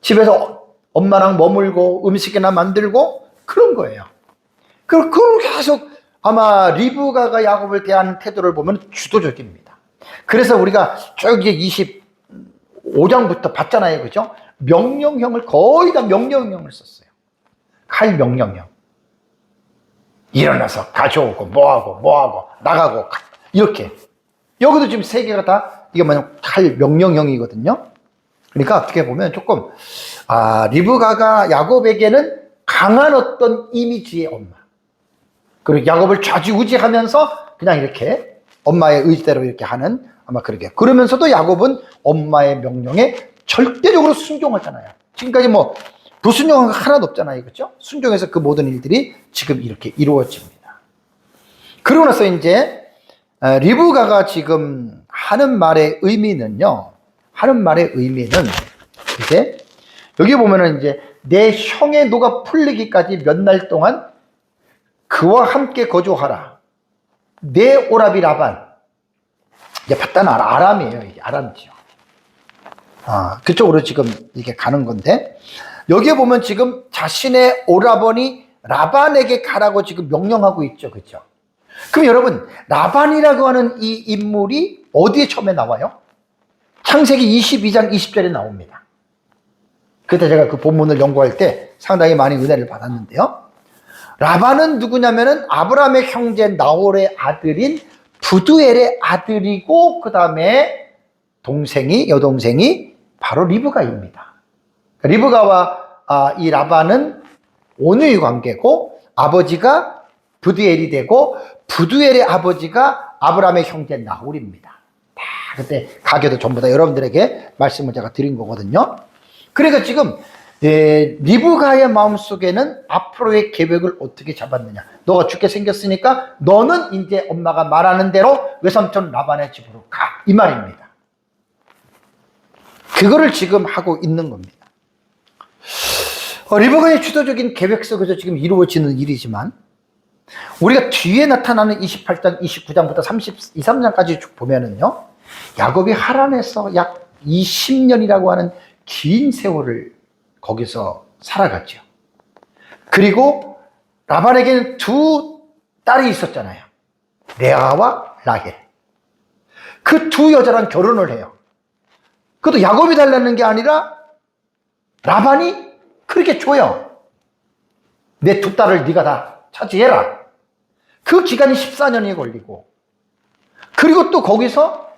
집에서 엄마랑 머물고 음식이나 만들고 그런 거예요. 그걸 계속 아마 리브가가 야곱을 대하는 태도를 보면 주도적입니다. 그래서 우리가 저기 25장부터 봤잖아요. 그죠? 명령형을 거의 다 명령형을 썼어요. 칼 명령형. 일어나서 가져오고 뭐하고 나가고 이렇게. 여기도 지금 세 개가 다 이게 뭐냐 칼 명령형이거든요. 그러니까 어떻게 보면 조금 리브가가 야곱에게는 강한 어떤 이미지의 엄마. 그리고 야곱을 좌지우지하면서 그냥 이렇게 엄마의 의지대로 이렇게 하는 아마 그러게. 그러면서도 야곱은 엄마의 명령에 절대적으로 순종하잖아요. 지금까지 뭐 불순종한 거 하나도 없잖아요. 그렇죠? 순종해서 그 모든 일들이 지금 이렇게 이루어집니다. 그러고 나서 이제 리브가가 지금 하는 말의 의미는요. 이제 여기 보면은 이제 내 형의 노가 풀리기까지 몇 날 동안 그와 함께 거주하라. 내 오라비 라반. 이제 바다는 아람이에요. 이게 아람이죠. 그쪽으로 지금 이게 가는 건데, 여기에 보면 지금 자신의 오라버니 라반에게 가라고 지금 명령하고 있죠. 그죠? 그럼 여러분, 라반이라고 하는 이 인물이 어디에 처음에 나와요? 창세기 22장 20절에 나옵니다. 그때 제가 그 본문을 연구할 때 상당히 많이 은혜를 받았는데요. 라반은 누구냐면은 아브라함의 형제 나홀의 아들인 부두엘의 아들이고, 그 다음에 여동생이 바로 리브가입니다. 리브가와 이 라반은 온누이 관계고, 아버지가 부두엘이 되고, 부두엘의 아버지가 아브라함의 형제 나홀입니다. 다 그때 가게도 전부 다 여러분들에게 말씀을 제가 드린 거거든요. 그러니까 지금 리브가의 마음속에는 앞으로의 계획을 어떻게 잡았느냐. 너가 죽게 생겼으니까 너는 이제 엄마가 말하는 대로 외삼촌 라반의 집으로 가. 이 말입니다. 그거를 지금 하고 있는 겁니다. 리브가의 주도적인 계획 속에서 지금 이루어지는 일이지만, 우리가 뒤에 나타나는 28장, 29장부터 33장까지 쭉 보면은요, 야곱이 하란에서 약 20년이라고 하는 긴 세월을 거기서 살아갔죠. 그리고 라반에게는 두 딸이 있었잖아요. 레아와 라헬. 그 두 여자랑 결혼을 해요. 그것도 야곱이 달라는 게 아니라 라반이 그렇게 줘요. 내 두 딸을 네가 다 차지해라. 그 기간이 14년이 걸리고, 그리고 또 거기서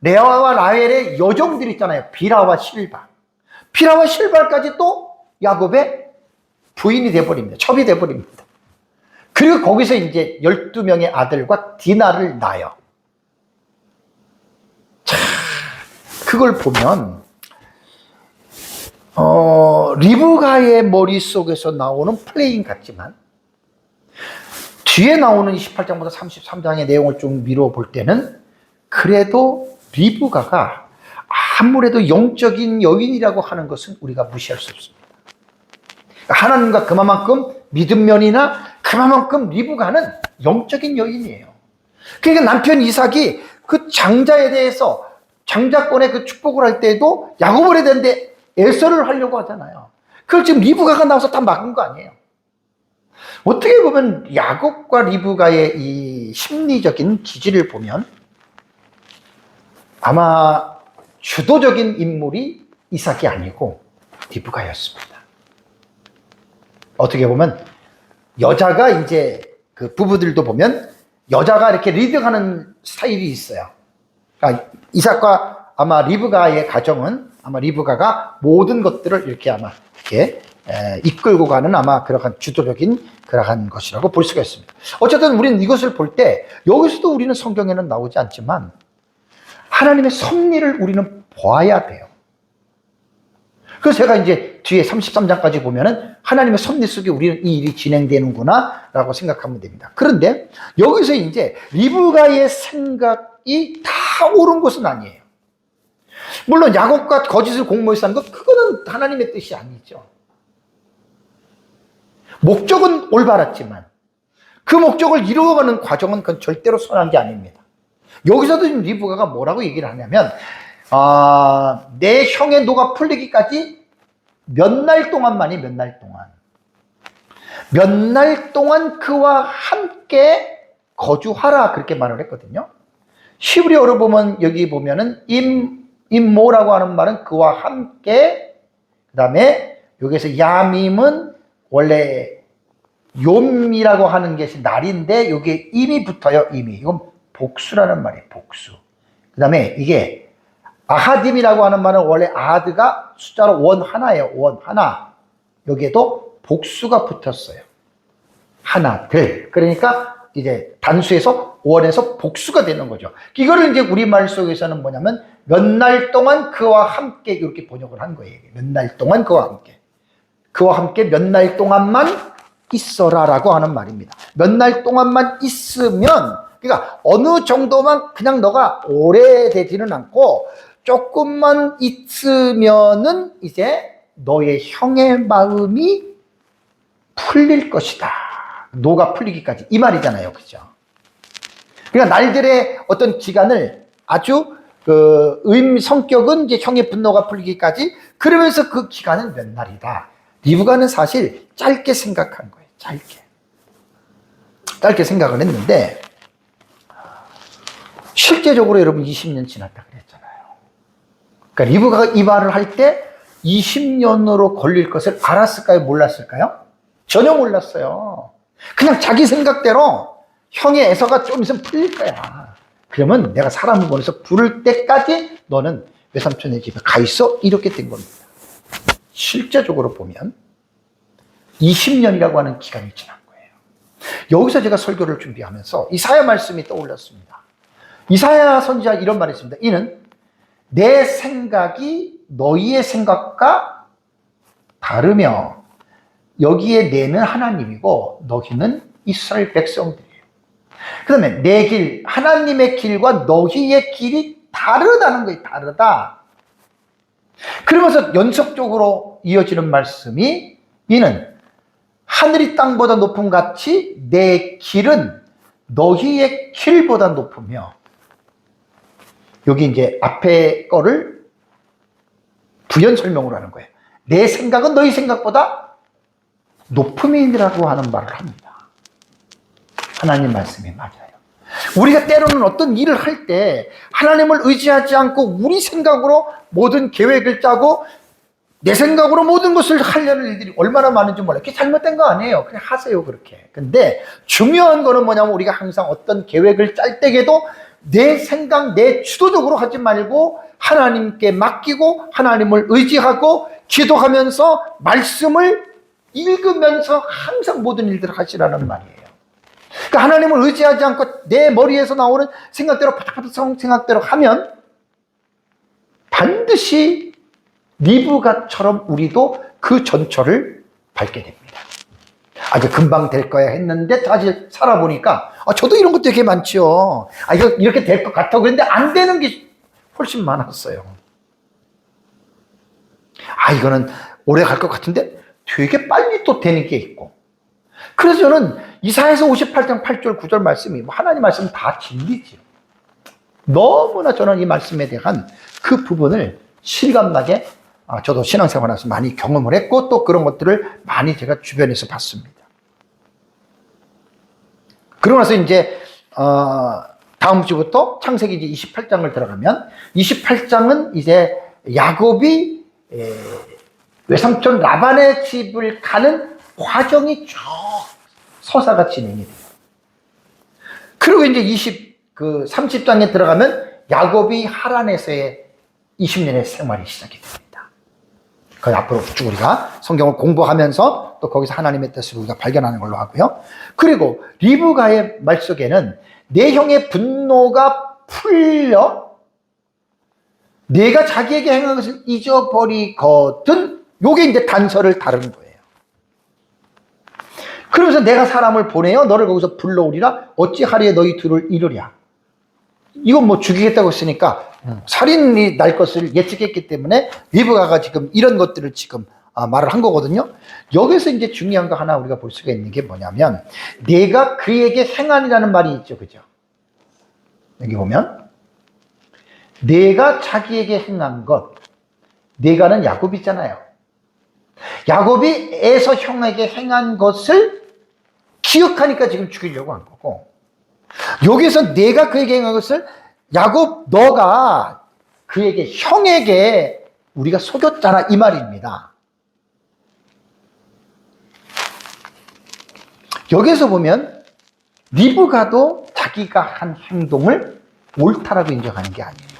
레아와 라헬의 여종들이 있잖아요. 빌하와 실바. 빌하와 실바까지 또 야곱의 부인이 돼버립니다. 첩이 돼버립니다. 그리고 거기서 이제 12명의 아들과 디나를 낳아요. 자, 그걸 보면 리브가의 머릿속에서 나오는 플레인 같지만 뒤에 나오는 28장부터 33장의 내용을 좀 미뤄 볼 때는 그래도 리브가가 아무래도 영적인 여인이라고 하는 것은 우리가 무시할 수 없습니다. 하나님과 그만큼 믿은 면이나 그만큼 리브가는 영적인 여인이에요. 그러니까 남편 이삭이 그 장자에 대해서 장자권의 그 축복을 할 때도 야곱을 해야 되는데 에서를 하려고 하잖아요. 그걸 지금 리브가가 나와서 다 막은 거 아니에요. 어떻게 보면 야곱과 리브가의 이 심리적인 기질을 보면 아마 주도적인 인물이 이삭이 아니고 리브가였습니다. 어떻게 보면 여자가 이제 그 부부들도 보면 여자가 이렇게 리드하는 스타일이 있어요. 그러니까 이삭과 아마 리브가의 가정은 아마 리브가가 모든 것들을 이렇게 아마 이렇게 이끌고 가는 아마 그러한 주도적인 그러한 것이라고 볼 수가 있습니다. 어쨌든 우리는 이것을 볼 때 여기서도 우리는 성경에는 나오지 않지만 하나님의 섭리를 우리는 보아야 돼요. 그래서 제가 이제 뒤에 33장까지 보면은 하나님의 섭리 속에 우리는 이 일이 진행되는구나 라고 생각하면 됩니다. 그런데 여기서 이제 리브가의 생각이 다 옳은 것은 아니에요. 물론 야곱과 거짓을 공모해서 하는 것, 그거는 하나님의 뜻이 아니죠. 목적은 올바랐지만 그 목적을 이루어가는 과정은 그건 절대로 선한 게 아닙니다. 여기서도 지금 리브가가 뭐라고 얘기를 하냐면 내 형의 노가 풀리기까지 몇 날 동안만이 몇 날 동안 그와 함께 거주하라 그렇게 말을 했거든요. 히브리어로 보면 여기 보면은 임모라고 하는 말은 그와 함께, 그 다음에 여기서 야밈은 원래 욤이라고 하는 것이 날인데 여기에 임이 붙어요. 임이. 이건 복수라는 말이에요. 복수. 그 다음에 이게 아하딤이라고 하는 말은 원래 아하드가 숫자로 원 하나예요. 원 하나. 여기에도 복수가 붙었어요. 하나들. 그러니까 이제 단수에서 원에서 복수가 되는 거죠. 이거를 이제 우리말 속에서는 뭐냐면 몇 날 동안 그와 함께 이렇게 번역을 한 거예요. 몇 날 동안 그와 함께. 그와 함께 몇 날 동안만 있어라라고 하는 말입니다. 몇 날 동안만 있으면, 그러니까 어느 정도만 그냥 너가 오래되지는 않고 조금만 있으면은 이제 너의 형의 마음이 풀릴 것이다. 노가 풀리기까지. 이 말이잖아요. 그죠? 그러니까 날들의 어떤 기간을 아주 성격은 이제 형의 분노가 풀리기까지, 그러면서 그 기간은 몇 날이다. 리브가는 사실 짧게 생각한 거예요. 짧게 생각을 했는데, 실제적으로 여러분 20년 지났다 그랬잖아요. 그러니까 리브가가 이 말을 할 때 20년으로 걸릴 것을 알았을까요? 몰랐을까요? 전혀 몰랐어요. 그냥 자기 생각대로 형의 애서가 좀 있으면 풀릴 거야. 그러면 내가 사람을 보내서 부를 때까지 너는 외삼촌의 집에 가 있어. 이렇게 된 겁니다. 실제적으로 보면 20년이라고 하는 기간이 지난 거예요. 여기서 제가 설교를 준비하면서 이사야 말씀이 떠올랐습니다. 이사야 선지자 이런 말이 있습니다. 이는 내 생각이 너희의 생각과 다르며 여기에 내는 하나님이고 너희는 이스라엘 백성들이에요. 그 다음에 내 길, 하나님의 길과 너희의 길이 다르다는 거예요. 다르다. 그러면서 연속적으로 이어지는 말씀이 이는 하늘이 땅보다 높음 같이 내 길은 너희의 길보다 높으며, 여기 이제 앞에 거를 부연 설명으로 하는 거예요. 내 생각은 너희 생각보다 높음이라고 하는 말을 합니다. 하나님 말씀이 맞아요. 우리가 때로는 어떤 일을 할 때 하나님을 의지하지 않고 우리 생각으로 모든 계획을 짜고 내 생각으로 모든 것을 하려는 일들이 얼마나 많은지 몰라요. 그게 잘못된 거 아니에요. 그냥 하세요, 그렇게. 근데 중요한 거는 뭐냐면 우리가 항상 어떤 계획을 짤 때에도 내 생각, 내 주도적으로 하지 말고 하나님께 맡기고 하나님을 의지하고 기도하면서 말씀을 읽으면서 항상 모든 일들을 하시라는 말이에요. 그러니까 하나님을 의지하지 않고 내 머리에서 나오는 생각대로 바닥바닥 생각대로 하면 반드시 리브가처럼 우리도 그 전철을 밟게 됩니다. 아주 금방 될 거야 했는데 사실 살아보니까 저도 이런 것도 되게 많죠. 이거 이렇게 될 것 같다고 그랬는데 안 되는 게 훨씬 많았어요. 이거는 오래 갈 것 같은데 되게 빨리 또 되는 게 있고. 그래서 저는 이사야서 58장 8절 9절 말씀이 하나님 말씀은 다 진리죠. 너무나 저는 이 말씀에 대한 그 부분을 실감나게 저도 신앙생활하면서 많이 경험을 했고 또 그런 것들을 많이 제가 주변에서 봤습니다. 그러고 나서 이제 다음 주부터 창세기 이제 28장을 들어가면 28장은 이제 야곱이 외삼촌 라반의 집을 가는 과정이 쭉 서사가 진행이 돼요. 그리고 이제 30장에 들어가면 야곱이 하란에서의 20년의 생활이 시작이 됩니다. 그 앞으로 쭉 우리가 성경을 공부하면서 또 거기서 하나님의 뜻을 우리가 발견하는 걸로 하고요. 그리고 리브가의 말 속에는 내 형의 분노가 풀려 내가 자기에게 행한 것을 잊어버리거든. 요게 이제 단서를 다룬 거예요. 그러면서 내가 사람을 보내어 너를 거기서 불러오리라. 어찌하리에 너희 둘을 이루랴. 이건 뭐 죽이겠다고 했으니까 살인이 날 것을 예측했기 때문에 리브가가 지금 이런 것들을 지금 말을 한 거거든요. 여기서 이제 중요한 거 하나 우리가 볼 수가 있는 게 뭐냐면 내가 그에게 행한이라는 말이 있죠. 그죠? 여기 보면 내가 자기에게 행한 것, 내가는 야곱이잖아요. 야곱이 에서 형에게 행한 것을 기억하니까 지금 죽이려고 한 거고, 여기서 내가 그에게 행한 것을 야곱 너가 그에게 형에게 우리가 속였잖아 이 말입니다. 여기서 보면 리브가도 자기가 한 행동을 옳다라고 인정하는 게 아니에요.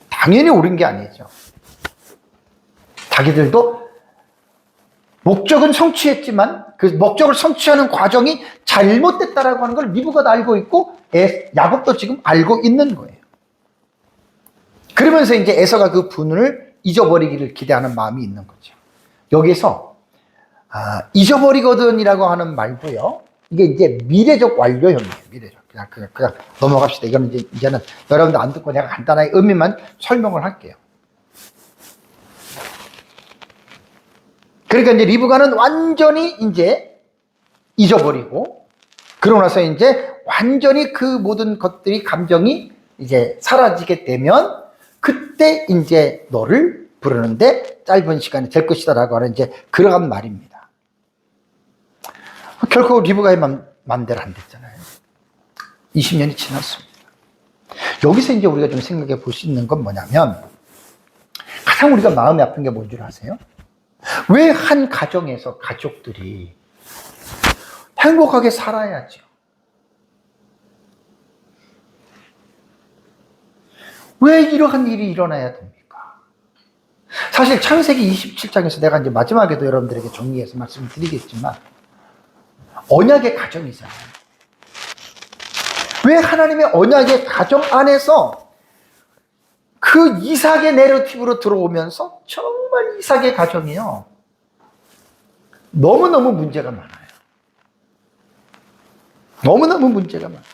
당연히 옳은 게 아니죠. 자기들도 목적은 성취했지만 그 목적을 성취하는 과정이 잘못됐다라고 하는 걸 리브가도 알고 있고 야곱도 지금 알고 있는 거예요. 그러면서 이제 에서가 그 분을 잊어버리기를 기대하는 마음이 있는 거죠. 여기서 잊어버리거든이라고 하는 말도요. 이게 이제 미래적 완료형이에요. 미래적. 그냥 넘어갑시다. 이제는 여러분들 안 듣고 내가 간단하게 의미만 설명을 할게요. 그러니까 이제 리브가는 완전히 이제 잊어버리고, 그러고 나서 이제 완전히 그 모든 것들이 감정이 이제 사라지게 되면 그때 이제 너를 부르는데 짧은 시간이 될 것이다라고 하는 이제 그러한 말입니다. 결코 리브가의 맘대로 안 됐잖아요. 20년이 지났습니다. 여기서 이제 우리가 좀 생각해 볼 수 있는 건 뭐냐면 가장 우리가 마음이 아픈 게 뭔 줄 아세요? 왜 한 가정에서 가족들이 행복하게 살아야죠? 왜 이러한 일이 일어나야 됩니까? 사실 창세기 27장에서 내가 이제 마지막에도 여러분들에게 정리해서 말씀을 드리겠지만 언약의 가정이잖아요. 왜 하나님의 언약의 가정 안에서 그 이삭의 내러티브로 들어오면서 정말 이삭의 가정이요. 너무너무 문제가 많아요. 너무너무 문제가 많아요.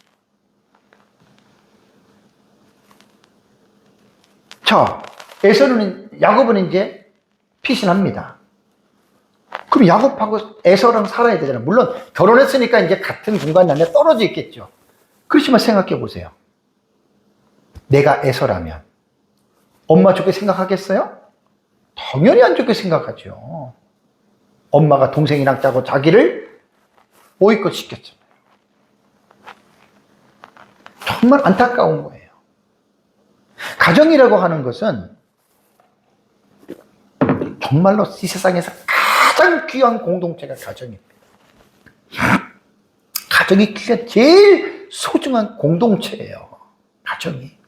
자, 야곱은 이제 피신합니다. 그럼 야곱하고 에서랑 살아야 되잖아요. 물론 결혼했으니까 이제 같은 공간 안에 떨어져 있겠죠. 그렇지만 생각해 보세요. 내가 에서라면 엄마 좋게 생각하겠어요? 당연히 안 좋게 생각하죠. 엄마가 동생이랑 짜고 자기를 보이콧 시켰잖아요. 정말 안타까운 거예요. 가정이라고 하는 것은 정말로 이 세상에서 가장 귀한 공동체가 가정입니다. 가정이 제일 소중한 공동체예요. 가정이.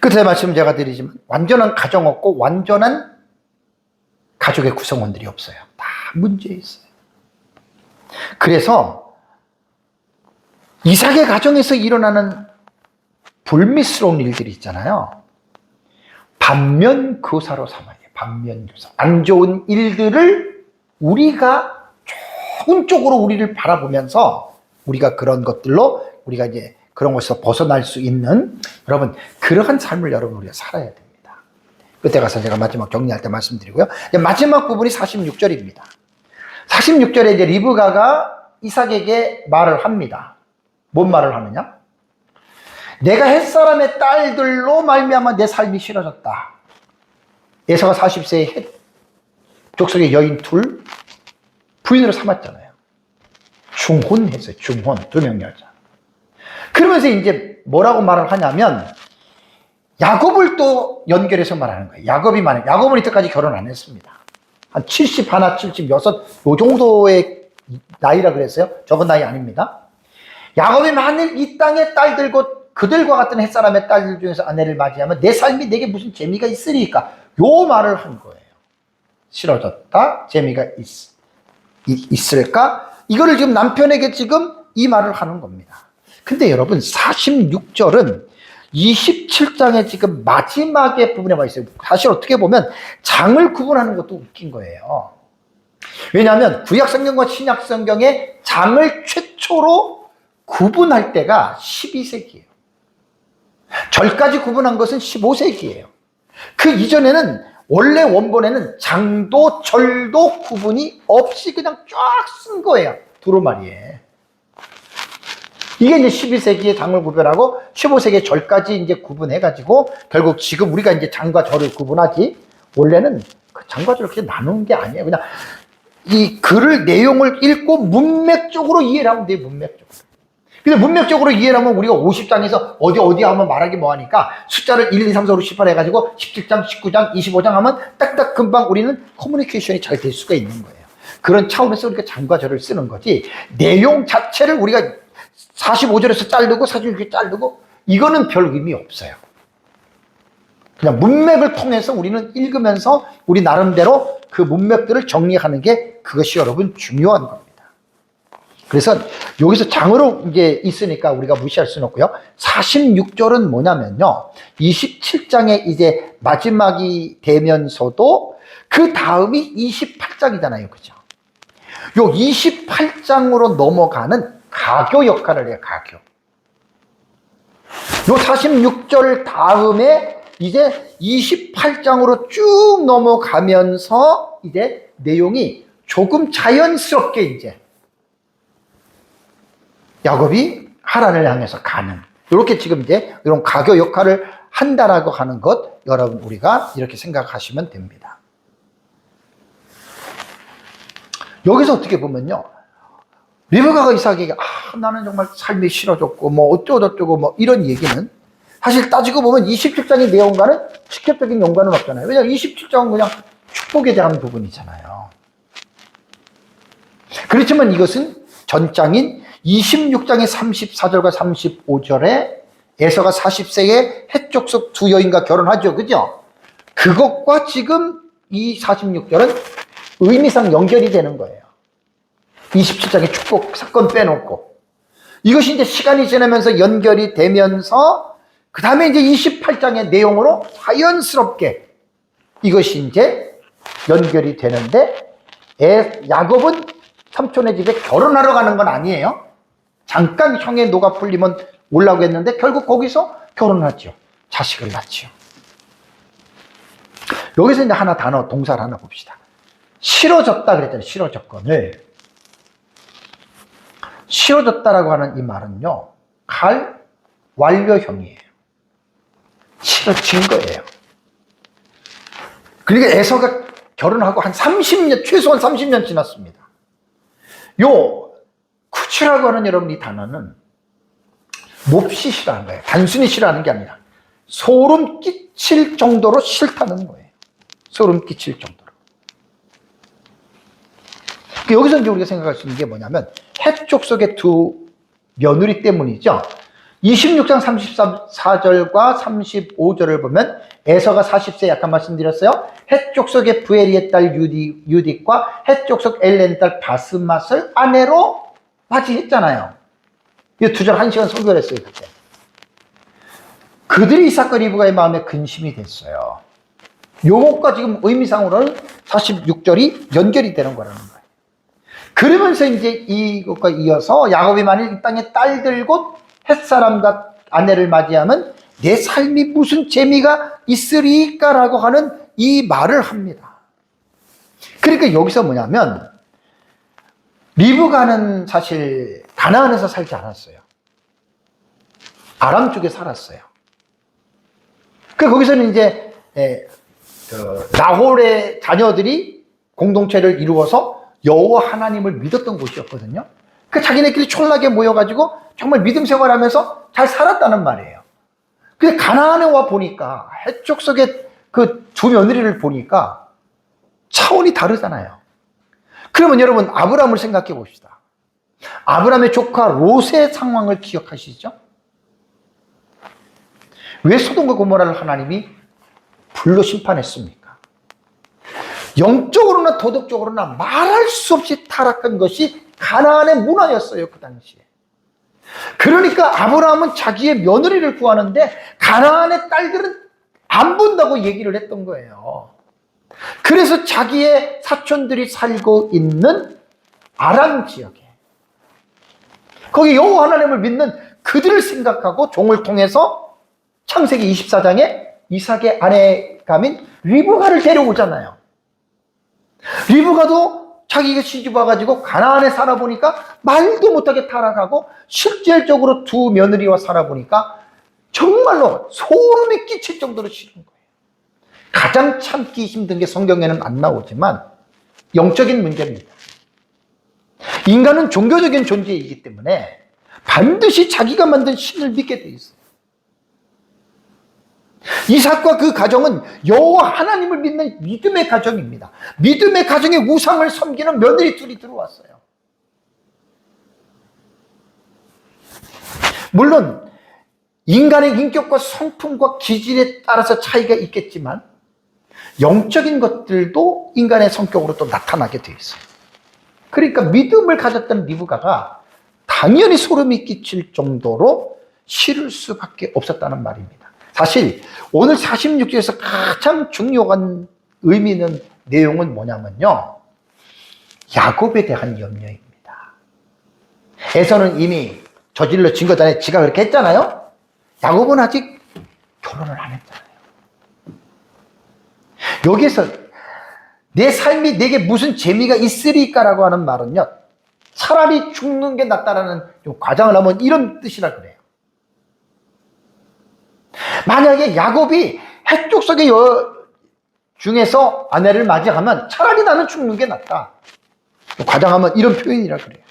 그때 말씀 제가 드리지만 완전한 가정 없고 완전한 가족의 구성원들이 없어요. 다 문제 있어요. 그래서 이삭의 가정에서 일어나는 불미스러운 일들이 있잖아요. 반면교사로 삼아요. 반면교사. 안 좋은 일들을 우리가 좋은 쪽으로 우리를 바라보면서 우리가 그런 것들로 우리가 이제 그런 것에서 벗어날 수 있는 여러분 그러한 삶을 여러분 우리가 살아야 됩니다. 그때 가서 제가 마지막 정리할 때 말씀드리고요. 마지막 부분이 46절입니다. 46절에 이제 리브가가 이삭에게 말을 합니다. 뭔 말을 하느냐? 내가 햇사람의 딸들로 말미암아 내 삶이 싫어졌다. 에서가 40세의 족속의 여인 둘 부인으로 삼았잖아요. 중혼했어요. 중혼. 두 명 여자. 그러면서 이제 뭐라고 말을 하냐면 야곱을 또 연결해서 말하는 거예요. 야곱은 이때까지 결혼 안 했습니다. 한 70 하나, 76, 요 정도의 나이라 그랬어요. 적은 나이 아닙니다. 야곱이 만일 이 땅의 딸들과 그들과 같은 햇사람의 딸들 중에서 아내를 맞이하면 내 삶이 내게 무슨 재미가 있으리까? 요 말을 한 거예요. 싫어졌다? 재미가 있을까? 이거를 지금 남편에게 지금 이 말을 하는 겁니다. 근데 여러분 46절은 27장의 지금 마지막의 부분에 와 있어요. 사실 어떻게 보면 장을 구분하는 것도 웃긴 거예요. 왜냐하면 구약성경과 신약성경의 장을 최초로 구분할 때가 12세기예요. 절까지 구분한 것은 15세기예요. 그 이전에는 원래 원본에는 장도 절도 구분이 없이 그냥 쫙 쓴 거예요. 두루마리에. 이게 이제 12세기에 장을 구별하고 15세기에 절까지 이제 구분해가지고 결국 지금 우리가 이제 장과 절을 구분하지 원래는 그 장과 절을 그렇게 나누는 게 아니에요. 그냥 이 글을 내용을 읽고 문맥적으로 이해를 하면 돼요. 문맥적으로. 근데 문맥적으로 이해를 하면 우리가 50장에서 어디 하면 말하기 뭐하니까 숫자를 1, 2, 3, 4, 5, 18 해가지고 17장, 19장, 25장 하면 딱딱 금방 우리는 커뮤니케이션이 잘 될 수가 있는 거예요. 그런 차원에서 우리가 장과 절을 쓰는 거지 내용 자체를 우리가 45절에서 자르고 46절에 자르고 이거는 별 의미 없어요. 그냥 문맥을 통해서 우리는 읽으면서 우리 나름대로 그 문맥들을 정리하는 게 그것이 여러분 중요한 겁니다. 그래서 여기서 장으로 이제 있으니까 우리가 무시할 수는 없고요. 46절은 뭐냐면요. 27장에 이제 마지막이 되면서도 그 다음이 28장이잖아요. 그죠? 요 28장으로 넘어가는 가교 역할을 해요. 가교. 요 46절 다음에 이제 28장으로 쭉 넘어가면서 이제 내용이 조금 자연스럽게 이제 야곱이 하란을 향해서 가는 이렇게 지금 이제 이런 가교 역할을 한다라고 하는 것 여러분 우리가 이렇게 생각하시면 됩니다. 여기서 어떻게 보면요. 리브가가 이삭에게 나는 정말 삶이 싫어졌고 뭐 어쩌고저쩌고 뭐 이런 얘기는 사실 따지고 보면 27장의 내용과는 직접적인 연관은 없잖아요. 왜냐하면 27장은 그냥 축복에 대한 부분이잖아요. 그렇지만 이것은 전장인 26장의 34절과 35절에 에서가 40세에 헷족속 두 여인과 결혼하죠. 그죠? 그것과 지금 이 46절은 의미상 연결이 되는 거예요. 27장의 축복 사건 빼놓고. 이것이 이제 시간이 지나면서 연결이 되면서 그 다음에 이제 28장의 내용으로 자연스럽게 이것이 이제 연결이 되는데 야곱은 삼촌의 집에 결혼하러 가는 건 아니에요. 잠깐 형의 노가 풀리면 올라오고 했는데 결국 거기서 결혼하죠. 자식을 낳죠. 여기서 이제 하나 단어 동사를 하나 봅시다. 싫어졌다 그랬잖아요. 싫어졌건을. 싫어졌다라고 하는 이 말은요. 갈 완료형이에요. 싫어진 거예요. 그러니까 에서가 결혼하고 한 30년, 최소한 30년 지났습니다. 요 쿠츠라고 하는 여러분 이 단어는 몹시 싫어하는 거예요. 단순히 싫어하는 게 아니라 소름 끼칠 정도로 싫다는 거예요. 소름 끼칠 정도로. 여기서 이제 우리가 생각할 수 있는 게 뭐냐면 헷족속의 두 며느리 때문이죠. 26장 34절과 35절을 보면 에서가 40세 아까 말씀드렸어요. 헷족속의 부엘리의 딸 유딕과 헷족속 엘렌의 딸 바스맛을 아내로 맞이했잖아요. 이 두 절 1시간 설교를 했어요. 그때. 그들이 이삭과 리브가의 마음에 근심이 됐어요. 요것과 지금 의미상으로는 46절이 연결이 되는 거라는 거예요. 그러면서 이제 이것과 이어서 야곱이 만일 이 땅에 딸들곧 햇사람과 아내를 맞이하면 내 삶이 무슨 재미가 있으리까라고 하는 이 말을 합니다. 그러니까 여기서 뭐냐면 리브가는 사실 가나안에서 살지 않았어요. 아람 쪽에 살았어요. 그 거기서는 이제 나홀의 자녀들이 공동체를 이루어서 여호와 하나님을 믿었던 곳이었거든요. 그 자기네끼리 촌락에 모여가지고 정말 믿음 생활하면서 잘 살았다는 말이에요. 근데 가나안에 와 보니까 헷족 속에 그 두 며느리를 보니까 차원이 다르잖아요. 그러면 여러분 아브라함을 생각해 봅시다. 아브라함의 조카 롯의 상황을 기억하시죠? 왜 소돔과 고모라를 하나님이 불로 심판했습니까? 영적으로나 도덕적으로나 말할 수 없이 타락한 것이 가나안의 문화였어요, 그 당시에. 그러니까 아브라함은 자기의 며느리를 구하는데 가나안의 딸들은 안 본다고 얘기를 했던 거예요. 그래서 자기의 사촌들이 살고 있는 아람 지역에 거기 여호와 하나님을 믿는 그들을 생각하고 종을 통해서 창세기 24장에 이삭의 아내감인 리브가를 데려오잖아요. 리브가도 자기가 시집 와가지고 가나안에 살아보니까 말도 못하게 타락하고 실질적으로 두 며느리와 살아보니까 정말로 소름이 끼칠 정도로 싫은 거예요. 가장 참기 힘든 게 성경에는 안 나오지만 영적인 문제입니다. 인간은 종교적인 존재이기 때문에 반드시 자기가 만든 신을 믿게 돼 있어요. 이삭과 그 가정은 여호와 하나님을 믿는 믿음의 가정입니다. 믿음의 가정에 우상을 섬기는 며느리 둘이 들어왔어요. 물론 인간의 인격과 성품과 기질에 따라서 차이가 있겠지만 영적인 것들도 인간의 성격으로 또 나타나게 돼 있어요. 그러니까 믿음을 가졌던 리브가가 당연히 소름이 끼칠 정도로 싫을 수밖에 없었다는 말입니다. 사실 오늘 46절에서 가장 중요한 의미 있는 내용은 뭐냐면요, 야곱에 대한 염려입니다. 에서는 이미 저질러진 거잖아요. 지가 그렇게 했잖아요. 야곱은 아직 결혼을 안 했잖아요. 여기서 내 삶이 내게 무슨 재미가 있으리까라고 하는 말은요, 차라리 죽는 게 낫다라는 좀 과장을 하면 이런 뜻이라 그래요. 만약에 야곱이 헷족 속의 중에서 아내를 맞이하면 차라리 나는 죽는 게 낫다. 과장하면 이런 표현이라 그래요.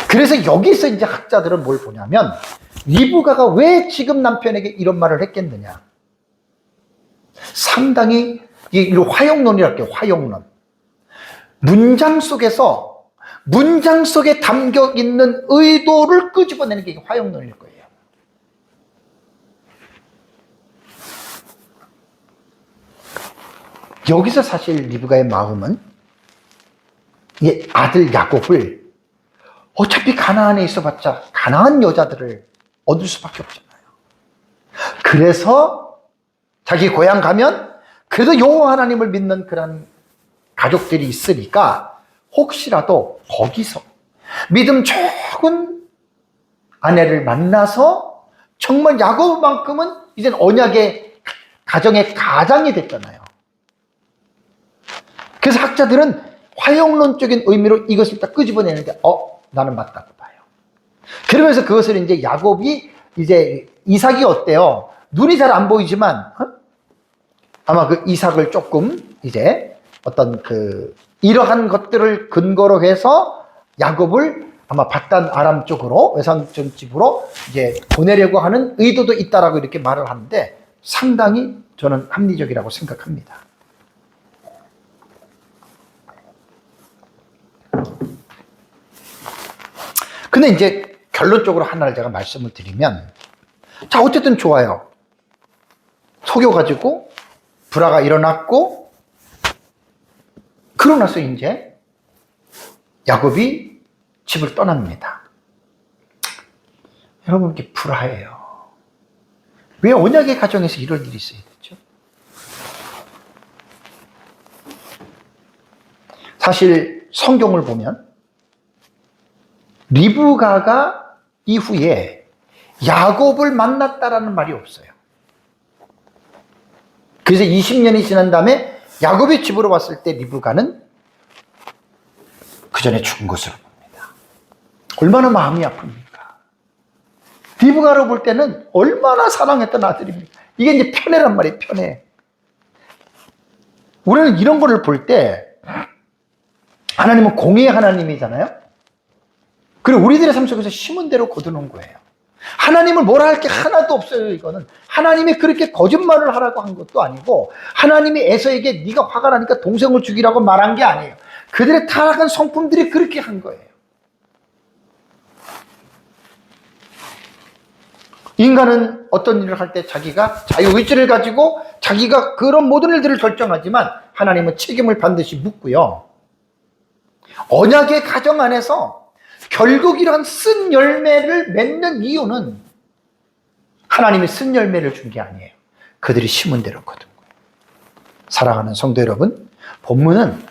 그래서 여기서 이제 학자들은 뭘 보냐면 리브가가 왜 지금 남편에게 이런 말을 했겠느냐. 상당히 이걸 화용론이랄게요. 화용론. 문장 속에 담겨 있는 의도를 끄집어내는 게 화용론일 거예요. 여기서 사실 리브가의 마음은 이 아들 야곱을 어차피 가나안에 있어봤자 가나안 여자들을 얻을 수밖에 없잖아요. 그래서 자기 고향 가면 그래도 여호와 하나님을 믿는 그런 가족들이 있으니까 혹시라도 거기서 믿음 좋은 아내를 만나서 정말 야곱만큼은 이젠 언약의 가정의 가장이 됐잖아요. 그래서 학자들은 화용론적인 의미로 이것을 딱 끄집어내는데 나는 맞다고 봐요. 그러면서 그것을 이제 야곱이 이제 이삭이 어때요? 눈이 잘 안 보이지만 아마 그 이삭을 조금 이제 어떤 이러한 것들을 근거로 해서 야곱을 아마 바단 아람 쪽으로 외삼촌 집으로 이제 보내려고 하는 의도도 있다라고 이렇게 말을 하는데 상당히 저는 합리적이라고 생각합니다. 근데 이제 결론적으로 하나를 제가 말씀을 드리면, 자, 어쨌든 좋아요. 속여가지고 불화가 일어났고, 그러고 나서 이제 야곱이 집을 떠납니다. 여러분, 이게 불화예요. 왜 언약의 가정에서 이런 일이 있어야 되죠? 사실 성경을 보면 리브가가 이후에 야곱을 만났다라는 말이 없어요. 그래서 20년이 지난 다음에 야곱이 집으로 왔을 때 리브가는 그 전에 죽은 것으로 봅니다. 얼마나 마음이 아픕니까? 리브가로 볼 때는 얼마나 사랑했던 아들입니까? 이게 이제 편애란 말이에요, 편애. 우리는 이런 거를 볼 때 하나님은 공의의 하나님이잖아요. 그리고 우리들의 삶 속에서 심은 대로 거두는 거예요. 하나님을 뭐라 할 게 하나도 없어요. 이거는 하나님이 그렇게 거짓말을 하라고 한 것도 아니고, 하나님이 에서에게 네가 화가 나니까 동생을 죽이라고 말한 게 아니에요. 그들의 타락한 성품들이 그렇게 한 거예요. 인간은 어떤 일을 할 때 자기가 자유의지를 가지고 자기가 그런 모든 일들을 결정하지만 하나님은 책임을 반드시 묻고요. 언약의 가정 안에서 결국 이러한 쓴 열매를 맺는 이유는 하나님이 쓴 열매를 준 게 아니에요. 그들이 심은 대로 거둔 거예요. 사랑하는 성도 여러분, 본문은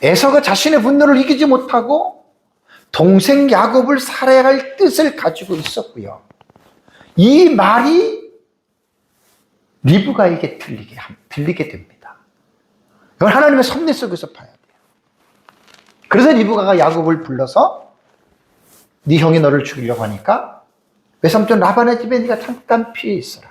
에서가 자신의 분노를 이기지 못하고 동생 야곱을 살해야 할 뜻을 가지고 있었고요. 이 말이 리브가에게 들리게 됩니다. 이건 하나님의 섭리 속에서 봐야 돼요. 그래서 리브가가 야곱을 불러서 네 형이 너를 죽이려고 하니까 외삼촌 라반의 집에 네가 잠깐 피해 있어라.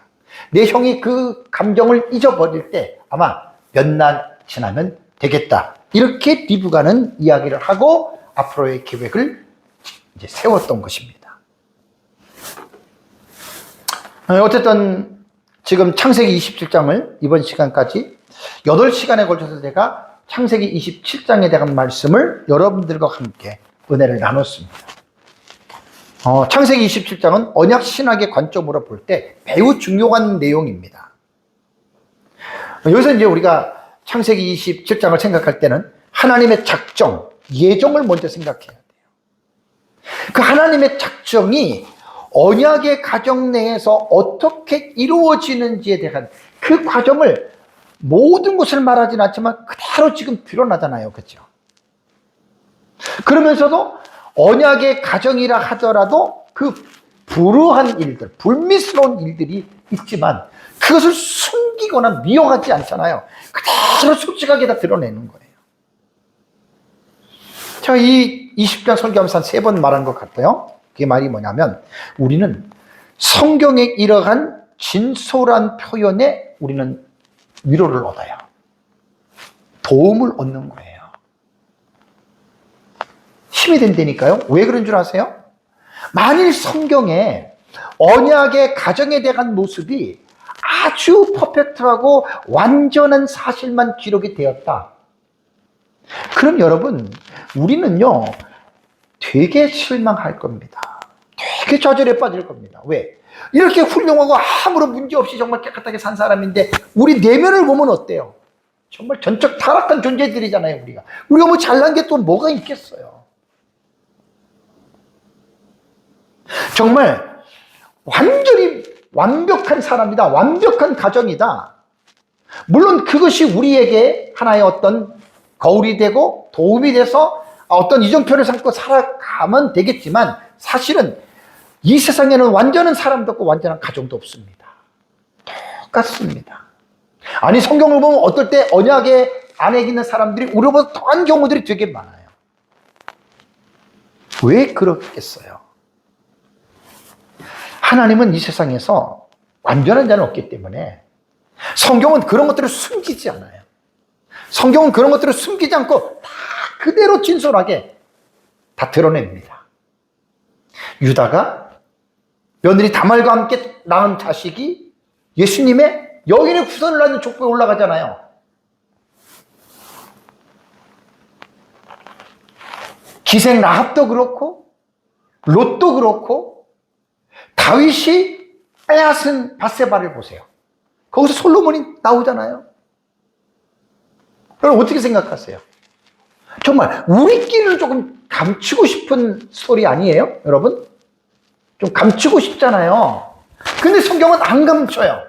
내 형이 그 감정을 잊어버릴 때 아마 몇 날 지나면 되겠다. 이렇게 리브가는 이야기를 하고 앞으로의 계획을 이제 세웠던 것입니다. 어쨌든 지금 창세기 27장을 이번 시간까지 8시간에 걸쳐서 제가 창세기 27장에 대한 말씀을 여러분들과 함께 은혜를 나눴습니다. 창세기 27장은 언약 신학의 관점으로 볼 때 매우 중요한 내용입니다. 여기서 이제 우리가 창세기 27장을 생각할 때는 하나님의 작정, 예정을 먼저 생각해야 돼요. 그 하나님의 작정이 언약의 가정 내에서 어떻게 이루어지는지에 대한 그 과정을 모든 것을 말하진 않지만 그대로 지금 드러나잖아요. 그렇죠? 그러면서도 언약의 가정이라 하더라도 그 불우한 일들, 불미스러운 일들이 있지만 그것을 숨기거나 미워하지 않잖아요. 그대로 솔직하게 다 드러내는 거예요. 제가 이 20장 설교하면서 한 3번 말한 것 같아요. 그게 말이 뭐냐면 우리는 성경의 이러한 진솔한 표현에 우리는 위로를 얻어요. 도움을 얻는 거예요. 힘이 된다니까요. 왜 그런 줄 아세요? 만일 성경에 언약의 가정에 대한 모습이 아주 퍼펙트하고 완전한 사실만 기록이 되었다. 그럼 여러분, 우리는요, 되게 실망할 겁니다. 되게 좌절에 빠질 겁니다. 왜? 이렇게 훌륭하고 아무런 문제 없이 정말 깨끗하게 산 사람인데 우리 내면을 보면 어때요? 정말 전적 타락한 존재들이잖아요, 우리가. 우리가 뭐 잘난 게 또 뭐가 있겠어요? 정말 완전히 완벽한 사람이다. 완벽한 가정이다. 물론 그것이 우리에게 하나의 어떤 거울이 되고 도움이 돼서 어떤 이정표를 삼고 살아가면 되겠지만 사실은 이 세상에는 완전한 사람도 없고 완전한 가정도 없습니다. 똑같습니다. 아니 성경을 보면 어떨 때 언약의 안에 있는 사람들이 우리보다 더한 경우들이 되게 많아요. 왜 그렇겠어요? 하나님은 이 세상에서 완전한 자는 없기 때문에 성경은 그런 것들을 숨기지 않아요. 성경은 그런 것들을 숨기지 않고 다 그대로 진솔하게 다 드러냅니다. 유다가 며느리 다말과 함께 낳은 자식이 예수님의 여인의 후손을 낳는 족보에 올라가잖아요. 기생 라합도 그렇고 롯도 그렇고 다윗이 빼앗은 밧세바를 보세요. 거기서 솔로몬이 나오잖아요. 여러분 어떻게 생각하세요? 정말 우리끼리는 조금 감추고 싶은 스토리 아니에요? 여러분? 좀 감추고 싶잖아요. 근데 성경은 안 감춰요.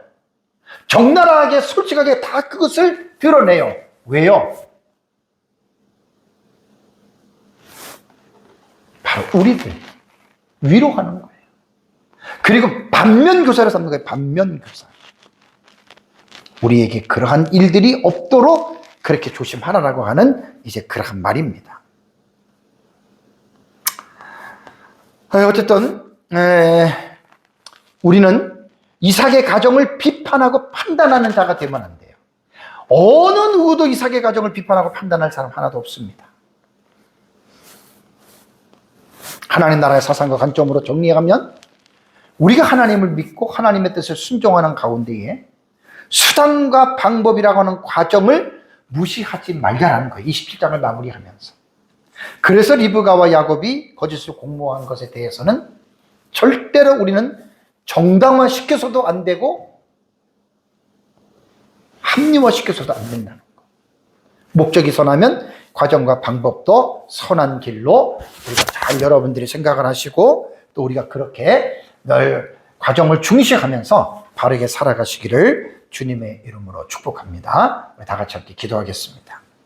적나라하게 솔직하게 다 그것을 드러내요. 왜요? 바로 우리들 위로하는 거예요. 그리고 반면교사를 삼는 거예요. 반면교사. 우리에게 그러한 일들이 없도록 그렇게 조심하라라고 하는 이제 그러한 말입니다. 어쨌든 우리는 이삭의 가정을 비판하고 판단하는 자가 되면 안 돼요. 어느 누구도 이삭의 가정을 비판하고 판단할 사람 하나도 없습니다. 하나님 나라의 사상과 관점으로 정리해가면 우리가 하나님을 믿고 하나님의 뜻을 순종하는 가운데에 수단과 방법이라고 하는 과정을 무시하지 말자라는 거예요. 27장을 마무리하면서. 그래서 리브가와 야곱이 거짓을 공모한 것에 대해서는 절대로 우리는 정당화시켜서도 안 되고 합리화시켜서도 안 된다는 거. 목적이 선하면 과정과 방법도 선한 길로 우리가 잘 여러분들이 생각을 하시고 또 우리가 그렇게 늘 과정을 중시하면서 바르게 살아가시기를 주님의 이름으로 축복합니다. 다 같이 함께 기도하겠습니다.